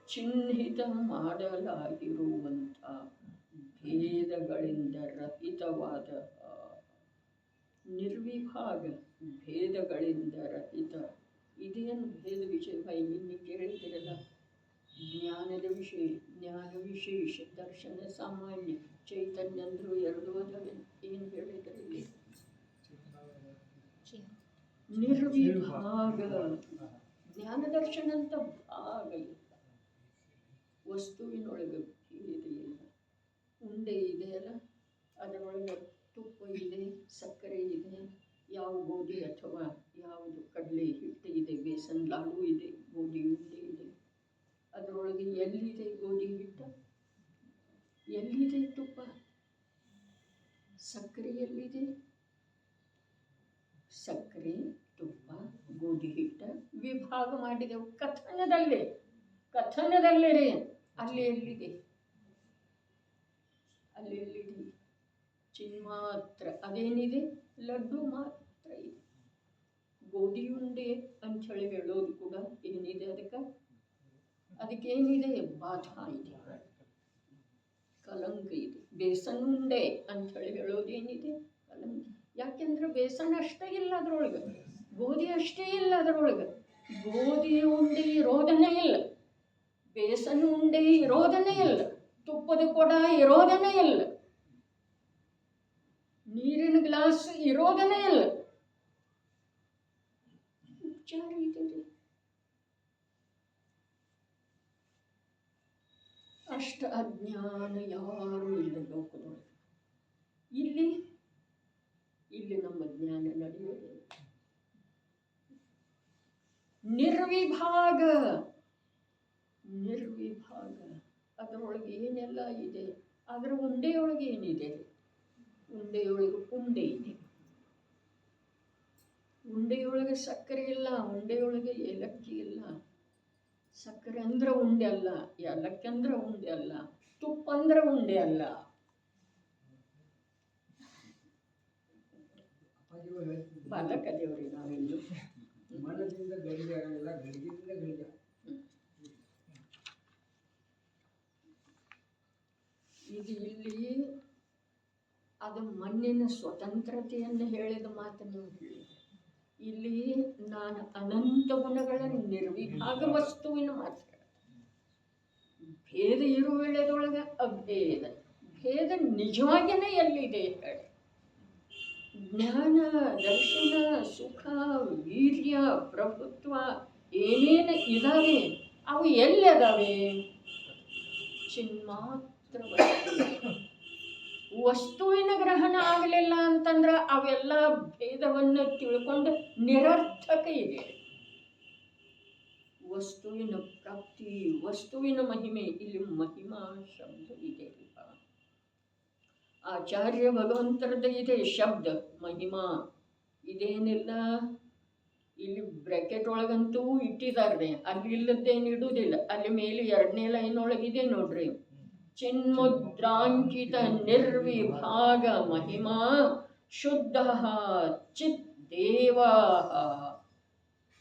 ಚಿಹ್ನಿತ ಮಾಡಲಾಗಿರುವಂಥ ಭೇದಗಳಿಂದ ರಹಿತವಾದ ನಿರ್ವಿಭಾಗ, ಭೇದಗಳಿಂದ ರಹಿತ. ಇದೇನು ಭೇದ ವಿಷಯ ನಿನ್ನೆ ಕೇಳಿದಿರಲ್ಲ. ಜ್ಞಾನದ ವಿಷಯ, ಜ್ಞಾನ ವಿಶೇಷ, ದರ್ಶನ ಸಾಮಾನ್ಯ, ಚೈತನ್ಯ ಅಂದರೂ 2 ಅದಾವೆ. ಏನು ಹೇಳಿದ್ರೆ ಇಲ್ಲಿ ನಿರ್ವಿಭಾಗ ಜ್ಞಾನ ದರ್ಶನ ಅಂತ ಭಾಗ ಇಲ್ಲ. ವಸ್ತುವಿನೊಳಗೆ ಭೇದ ಇಲ್ಲ. ಉಂಡೆ ಇದೆಯಲ್ಲ, ಅದರೊಳಗೆ ತುಪ್ಪ ಇದೆ, ಸಕ್ಕರೆ ಇದೆ, ಯಾವ ಗೋಧಿ ಅಥವಾ ಯಾವುದು ಕಡಲೆ ಹಿಟ್ಟು ಇದೆ, ಬೇಸನ್ ಲಾಡು ಇದೆ, ಗೋಧಿ ಉಂಡೆ ಇದೆ. ಅದರೊಳಗೆ ಎಲ್ಲಿದೆ ಗೋಧಿ ಹಿಟ್ಟು? ಎಲ್ಲಿದೆ ತುಪ್ಪ? ಸಕ್ಕರೆ ಎಲ್ಲಿದೆ? ಸಕ್ಕರೆ, ತುಪ್ಪ, ಗೋಧಿ ಹಿಟ್ಟ ವಿಭಾಗ ಮಾಡಿದೆವು ಕಥನದಲ್ಲೇ ರೀ. ಅಲ್ಲಿ ಎಲ್ಲಿದೆ? ಚಿನ್ಮಾತ್ರ. ಅದೇನಿದೆ? ಲಡ್ಡು ಮಾತ್ರ ಇದೆ. ಗೋಧಿ ಉಂಡೆ ಅಂಥೇಳಿ ಹೇಳೋದು ಕೂಡ ಏನಿದೆ ಅದಕ್ಕೆ? ಅದಕ್ಕೇನಿದೆ? ಬಾಧ ಇದೆ, ಕಲಂಕ ಇದೆ. ಬೇಸನ್ ಉಂಡೆ ಅಂಥೇಳಿ ಹೇಳೋದೇನಿದೆ? ಕಲಂಕ. ಯಾಕೆಂದ್ರೆ ಬೇಸನ್ ಅಷ್ಟೇ ಇಲ್ಲ ಅದರೊಳಗೆ, ಗೋಧಿ ಅಷ್ಟೇ ಇಲ್ಲ ಅದರೊಳಗೆ. ಗೋಧಿ ಉಂಡೆ ಇರೋದನೇ ಇಲ್ಲ, ಬೇಸನ್ ಉಂಡೆ ಇರೋದನೇ ಇಲ್ಲ, ತುಪ್ಪದ ಕೊಡ ಇರೋದನೇ ಇಲ್ಲ, ನೀರಿನ ಗ್ಲಾಸ್ ಇರೋದನೇ ಇಲ್ಲ. ಉಪಚಾರ ಇದೆ ರೀ. ಅಷ್ಟ ಅಜ್ಞಾನ ಯಾರೂ ಇಲ್ಲ ಲೋಕದೊಳಗೆ. ಇಲ್ಲಿ ನಮ್ಮ ಜ್ಞಾನ ನಡೆಯೋದಿಲ್ಲ. ನಿರ್ವಿಭಾಗ ಅದರೊಳಗೆ ಏನೆಲ್ಲ ಇದೆ? ಅದರ ಉಂಡೆಯೊಳಗೆ ಏನಿದೆ? ಉಂಡೆಯೊಳಗೆ ಉಂಡೆ ಇದೆ. ಉಂಡೆಯೊಳಗೆ ಸಕ್ಕರೆ ಇಲ್ಲ, ಉಂಡೆಯೊಳಗೆ ಏಲಕ್ಕಿ ಇಲ್ಲ. ಸಕ್ಕರೆ ಅಂದ್ರೆ ಉಂಡೆ ಅಲ್ಲ, ಏಲಕ್ಕಿ ಅಂದ್ರೆ ಉಂಡೆ ಅಲ್ಲ, ತುಪ್ಪ ಅಂದ್ರೆ ಉಂಡೆ ಅಲ್ಲ. ಬಾಲಕ ದೇವರಿಗೆ ನಾವೆಲ್ಲೂ ಮನದಿಂದ ಗಡಿಗೆ ಆಗಲ್ಲ, ಗಡಿಗೆಯಿಂದ ಗಡಿಗೆ. ಇದು ಇಲ್ಲಿ ಅದು ಮಣ್ಣಿನ ಸ್ವತಂತ್ರತೆಯನ್ನು ಹೇಳಿದ ಮಾತು ನೀವು ಹೇಳಿದೆ. ಇಲ್ಲಿ ನಾನು ಅನಂತ ಗುಣಗಳ ನಿರ್ವಿಭಾಗ ವಸ್ತುವಿನ ಮಾತು ಭೇದ ಇರುವ ವೇಳೆದೊಳಗೆ ಅಭೇದ. ಭೇದ ನಿಜವಾಗಿಯೇ ಎಲ್ಲಿದೆ ಹೇಳಿ? ಜ್ಞಾನ, ದರ್ಶನ, ಸುಖ, ವೀರ್ಯ, ಪ್ರಭುತ್ವ ಏನೇನು ಇದಾವೆ ಅವು ಎಲ್ಲಿ ಅದಾವೆ? ಚಿನ್ಮಾತ್ರ ವಸ್ತುವಿನ ಗ್ರಹಣ ಆಗಲಿಲ್ಲ ಅಂತಂದ್ರೆ ಅವೆಲ್ಲ ಭೇದವನ್ನು ತಿಳ್ಕೊಂಡು ನಿರರ್ಥಕ ಇದೆ. ವಸ್ತುವಿನ ಪ್ರಾಪ್ತಿ, ವಸ್ತುವಿನ ಮಹಿಮೆ. ಇಲ್ಲಿ ಮಹಿಮಾ ಶಬ್ದ ಇದೆ. ಆಚಾರ್ಯ ಭಗವಂತರದ ಇದೆ ಶಬ್ದ ಮಹಿಮಾ. ಇದೇನಿಲ್ಲ ಇಲ್ಲಿ ಬ್ರ್ಯಾಕೆಟ್ ಒಳಗಂತೂ ಇಟ್ಟಿದ್ದಾರೆ, ಅಲ್ಲಿ ಇಲ್ಲದ್ದೇನು ಇಡುವುದಿಲ್ಲ. ಅಲ್ಲಿ ಮೇಲೆ 2ನೇ ಲೈನೊಳಗಿದೆ ನೋಡ್ರಿ, ಚಿನ್ಮುದ್ರಾಂಕಿತ ನಿರ್ವಿಭಾಗ ಮಹಿಮಾ ಶುದ್ಧ ಚಿತ್ ದೇವ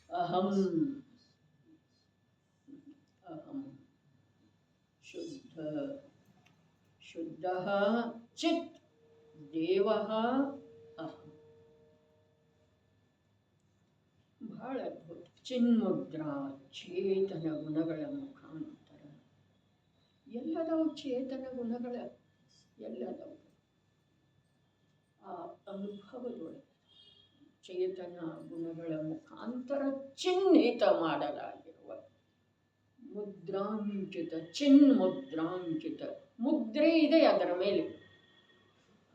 ಅಹಂ. ಶುದ್ಧ ಚಿತ್ ದೇವ ಅಹಂ. ಬಹಳ ಅದ್ಭುತ. ಚಿನ್ಮುದ್ರಾ ಚೇತನ ಗುಣಗಳ ಮುಖಾಂತರ ಎಲ್ಲದವು ಚೇತನ ಗುಣಗಳ ಎಲ್ಲದವು ಆ ಅನುಭವದೊಳಗೆ ಚೇತನ ಗುಣಗಳ ಮುಖಾಂತರ ಚಿಹ್ನಿತ ಮಾಡಲಾಗಿರುವ ಮುದ್ರಾಂಕಿತ, ಚಿನ್ಮುದ್ರಾಂಕಿತ ಮುದ್ರೆ ಇದೆ ಅದರ ಮೇಲೆ.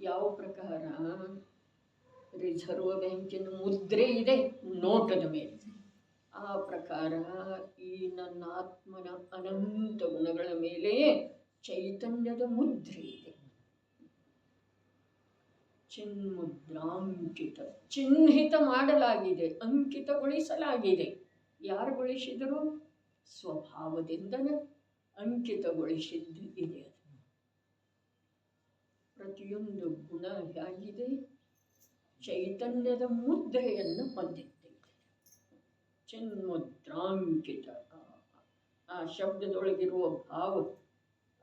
ಯಾವ ಪ್ರಕಾರ? ರಿಸರ್ವ್ ಬ್ಯಾಂಕಿನ ಮುದ್ರೆ ಇದೆ ನೋಟದ ಮೇಲೆ. ಆ ಪ್ರಕಾರ ಈ ನನ್ನ ಆತ್ಮನ ಅನಂತ ಗುಣಗಳ ಮೇಲೆ ಚೈತನ್ಯದ ಮುದ್ರೆ ಇದೆ. ಚಿನ್ಮುದ್ರಾಂಕಿತ, ಚಿಹ್ನಿತ ಮಾಡಲಾಗಿದೆ, ಅಂಕಿತಗೊಳಿಸಲಾಗಿದೆ. ಯಾರುಗೊಳಿಸಿದರು? ಸ್ವಭಾವದಿಂದಲೇ ಅಂಕಿತಗೊಳಿಸಿದ್ದು ಇದೆ. ಪ್ರತಿಯೊಂದು ಗುಣ ಹೇಗಿದೆ? ಚೈತನ್ಯದ ಮುದ್ರೆಯನ್ನು ಹೊಂದಿದೆ. ಚಿನ್ಮುದ್ರಾಂಕಿತ. ಆ ಶಬ್ದದೊಳಗಿರುವ ಭಾವ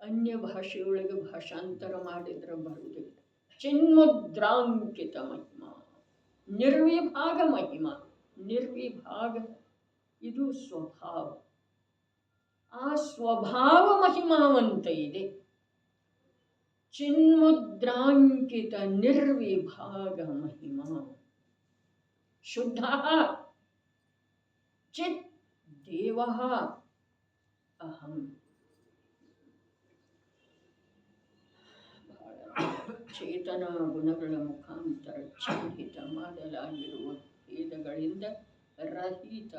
ಅನ್ಯ ಭಾಷೆಯೊಳಗೆ ಭಾಷಾಂತರ ಮಾಡಿದ್ರೆ ಬರುವುದಿಲ್ಲ. ಚಿನ್ಮುದ್ರಾಂಕಿತ ಮಹಿಮಾ, ನಿರ್ವಿಭಾಗ ಮಹಿಮಾ. ನಿರ್ವಿಭಾಗ ಇದು ಸ್ವಭಾವ. ಆ ಸ್ವಭಾವ ಮಹಿಮಾವಂತ ಇದೆ. ಚಿನ್ಮುದ್ರಾಂಕಿತ ನಿರ್ವಿಭಾಗ ಮಹಿಮಾ ಶುದ್ಧ ಚಿತ್ ದೇವ ಅಹಂ. ಚೇತನ ಗುಣಗಳ ಮುಖಾಂತರ ಚಿಹ್ನಿತ ಮಾಡಲಾಗಿರುವ ಭೇದಗಳಿಂದ ರಹಿತ.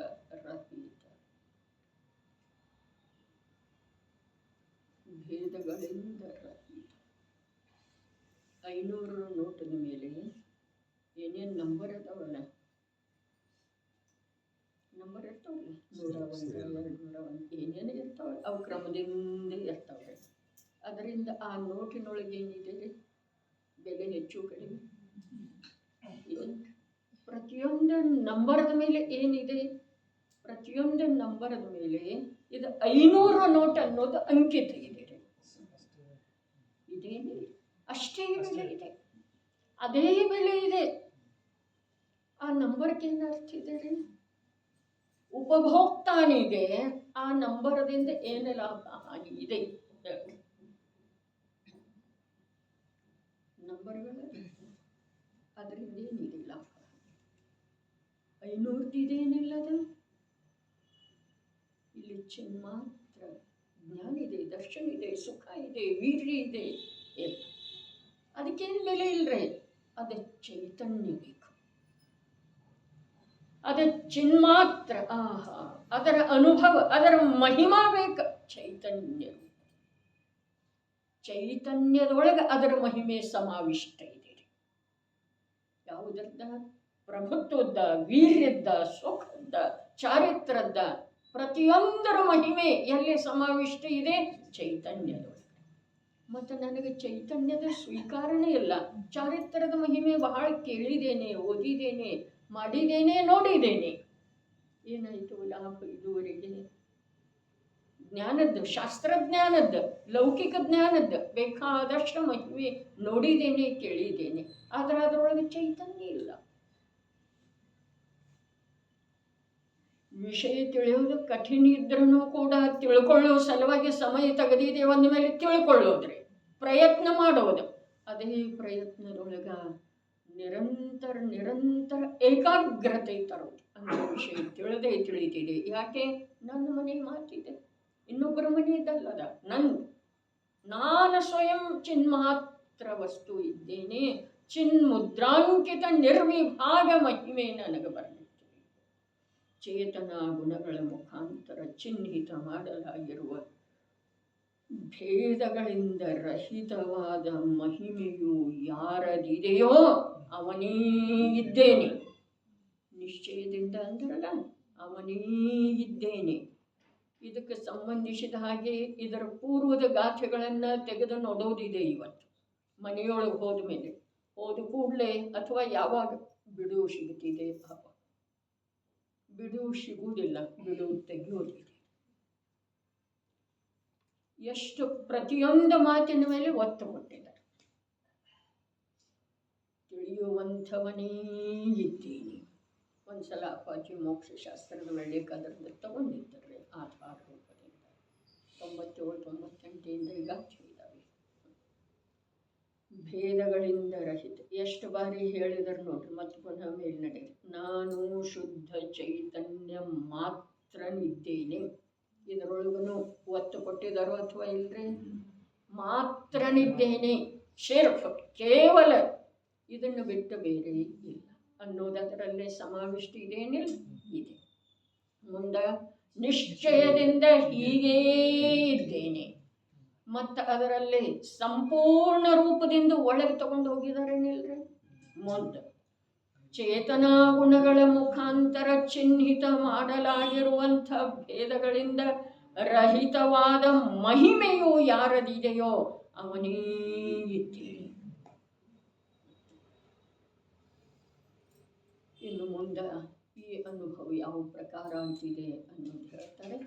ಭೇದಗಳಿಂದ ರಹಿತ. 500 ನೋಟದ ಮೇಲೆ ಏನೇನು ನಂಬರ್ ಅದಾವಲ್ಲ, ನಂಬರ್ ಇರ್ತಾವಲ್ಲ, 101, 201 ಏನೇನು ಇರ್ತಾವಲ್ಲ, ಅವು ಕ್ರಮದಿಂದ ಇರ್ತಾವೆ. ಅದರಿಂದ ಆ ನೋಟಿನೊಳಗೆ ಏನಿದೆ? ಬೆಲೆ ಹೆಚ್ಚು ಕಡಿಮೆ. ಪ್ರತಿಯೊಂದು ನಂಬರದ ಮೇಲೆ ಏನಿದೆ? ಪ್ರತಿಯೊಂದು ನಂಬರದ ಮೇಲೆ ಇದು 500 ನೋಟ್ ಅನ್ನೋದು ಅಂಕಿತ ಇದೆ ರೀ. ಇದೇನಿಲ್ಲ, ಅಷ್ಟೇ ಬೆಲೆ ಇದೆ, ಅದೇ ಬೆಲೆ ಇದೆ. ಆ ನಂಬರ್ಗೆ ಏನು ಅರ್ಥ ಇದೆ ರೀ? ಉಪಭೋಕ್ತಾನಿಗೆ ಆ ನಂಬರದಿಂದ ಏನು ಲಾಭ ಹಾನಿ ಇದೆ? ನಂಬರ್ಗಳು ಅದರಿಂದ ಏನಿದೆ ಲಾಭ? 500 ಇಲ್ಲಿ ಚಿನ್ಮಾತ್ರ ಜ್ಞಾನ ಇದೆ, ದರ್ಶನ ಇದೆ, ಸುಖ ಇದೆ, ವೀರ್ಯ ಇದೆ. ಅದಕ್ಕೇನು ಬೆಲೆ ಇಲ್ರಿ. ಅದ ಚೈತನ್ಯ ಬೇಕು, ಅದ ಚಿನ್ಮಾತ್ರ. ಆಹಾ, ಅದರ ಅನುಭವ, ಅದರ ಮಹಿಮಾ ಬೇಕು. ಚೈತನ್ಯದೊಳಗೆ ಅದರ ಮಹಿಮೆ ಸಮಾವಿಷ್ಟ ಇದೆ. ಯಾವುದರದ? ಪ್ರಭುತ್ವದ, ವೀರ್ಯದ, ಸುಖದ, ಚಾರಿತ್ರದ, ಪ್ರತಿಯೊಂದರ ಮಹಿಮೆ ಎಲ್ಲಿ ಸಮಾವಿಷ್ಟ ಇದೆ? ಚೈತನ್ಯದೊಳಗೆ. ಮತ್ತು ನನಗೆ ಚೈತನ್ಯದ ಸ್ವೀಕಾರನೇ ಇಲ್ಲ. ಚಾರಿತ್ರದ ಮಹಿಮೆ ಬಹಳ ಕೇಳಿದ್ದೇನೆ, ಓದಿದ್ದೇನೆ, ಮಾಡಿದ್ದೇನೆ, ನೋಡಿದ್ದೇನೆ. ಏನಾಯಿತು ಲಾಭ ಇದುವರೆಗೆ? ಜ್ಞಾನದ್ದು, ಶಾಸ್ತ್ರಜ್ಞಾನದ್ದು, ಲೌಕಿಕ ಜ್ಞಾನದ್ದು ಬೇಕಾದಷ್ಟು ಮಹಿಮೆ ನೋಡಿದ್ದೇನೆ, ಕೇಳಿದ್ದೇನೆ. ಆದರೆ ಅದರೊಳಗೆ ಚೈತನ್ಯ ಇಲ್ಲ. ವಿಷಯ ತಿಳಿಯೋದು ಕಠಿಣ ಇದ್ರೂ ಕೂಡ ತಿಳ್ಕೊಳ್ಳೋ ಸಲುವಾಗಿ ಸಮಯ ತೆಗೆದಿದೆ. ಒಂದ ಮೇಲೆ ತಿಳ್ಕೊಳ್ಳೋದ್ರಿ, ಪ್ರಯತ್ನ ಮಾಡೋದು. ಅದೇ ಪ್ರಯತ್ನದೊಳಗ ನಿರಂತರ ಏಕಾಗ್ರತೆ ತರೋದು. ಅಂದರೆ ವಿಷಯ ತಿಳಿದಿದೆ. ಯಾಕೆ? ನನ್ನ ಮನೆ ಮಾತಿದೆ, ಇನ್ನೊಬ್ಬರ ಮನೆಯದಲ್ಲದ, ನಾನು ಸ್ವಯಂ ಚಿನ್ಮಾತ್ರ ವಸ್ತು ಇದ್ದೇನೆ. ಚಿನ್ಮುದ್ರಾಂಕಿತ ನಿರ್ವಿಭಾಗ ಮಹಿಮೆ ನನಗೆ ಬರಲಿದೆ. ಚೇತನ ಗುಣಗಳ ಮುಖಾಂತರ ಚಿಹ್ನಿತ ಮಾಡಲಾಗಿರುವ ಭೇದಗಳಿಂದ ರಹಿತವಾದ ಮಹಿಮೆಯು ಯಾರದಿದೆಯೋ ಅವನೇ ಇದ್ದೇನೆ. ನಿಶ್ಚಯದಿಂದ ಅಂದ್ರಲ್ಲ, ಅವನೇ ಇದ್ದೇನೆ. ಇದಕ್ಕೆ ಸಂಬಂಧಿಸಿದ ಹಾಗೆ ಇದರ ಪೂರ್ವದ ಗಾಥೆಗಳನ್ನು ತೆಗೆದು ನೋಡೋದಿದೆ. ಇವತ್ತು ಮನೆಯೊಳಗೆ ಹೋದ ಮೇಲೆ, ಹೋದ ಕೂಡಲೇ ಅಥವಾ ಯಾವಾಗ ಬಿಡುವು ಸಿಗುತ್ತಿದೆ, ಬಿಡುವು ಸಿಗುವುದಿಲ್ಲ, ಬಿಡುವು ತೆಗೆಯೋದಿದೆ. ಎಷ್ಟು ಪ್ರತಿಯೊಂದು ಮಾತಿನ ಮೇಲೆ ಒತ್ತು ಕೊಟ್ಟಿದ್ದಾರೆ. ತಿಳಿಯುವಂಥವನೇ ಇದ್ದೀನಿ. ಒಂದ್ಸಲ ಅಪ್ಪಾಜಿ ಮೋಕ್ಷಶಾಸ್ತ್ರದ ಒಳ್ಳೆ ಕದರದಲ್ಲಿ ತಗೊಂಡಿದ್ದಾರೆ ಆಧಾರ ರೂಪದಿಂದ. 97-98 ಈಗ ಇದ್ದಾವೆ. ಭೇದಗಳಿಂದ ರಹಿತ. ಎಷ್ಟು ಬಾರಿ ಹೇಳಿದರು ನೋಡ್ರಿ, ಮತ್ತು ಪುನಃ ಮೇಲ್ನಡೆ. ನಾನು ಶುದ್ಧ ಚೈತನ್ಯ ಮಾತ್ರನಿದ್ದೇನೆ. ಇದರೊಳಗೂ ಒತ್ತು ಕೊಟ್ಟಿದ್ದಾರೋ ಅಥವಾ ಇಲ್ರಿ? ಮಾತ್ರನಿದ್ದೇನೆ, ಶೇರ್ಫ್, ಕೇವಲ ಇದನ್ನು ಬಿಟ್ಟು ಬೇರೆ ಇಲ್ಲ ಅನ್ನೋದರಲ್ಲೇ ಸಮಾವಿಷ್ಟ ಇದೇನಿಲ್ಲ ಇದೆ. ಮುಂದೆ ನಿಶ್ಚಯದಿಂದ ಹೀಗೇ ಇದ್ದೇನೆ. ಮತ್ತು ಅದರಲ್ಲಿ ಸಂಪೂರ್ಣ ರೂಪದಿಂದ ಒಳಗೆ ತಗೊಂಡು ಹೋಗಿದಾರೇನಿಲ್ರಿ? ಮುಂದೆ ಚೇತನಾ ಗುಣಗಳ ಮುಖಾಂತರ ಚಿಹ್ನಿತ ಮಾಡಲಾಗಿರುವಂಥ ಭೇದಗಳಿಂದ ರಹಿತವಾದ ಮಹಿಮೆಯು ಯಾರದಿದೆಯೋ ಅವನೇ ಇದ್ದೇನೆ. ಇನ್ನು ಮುಂದೆ ಈ ಅನುಭವ ಯಾವ ಪ್ರಕಾರ ಅಂತಿದೆ ಅನ್ನೋದು ಹೇಳ್ತಾರೆ.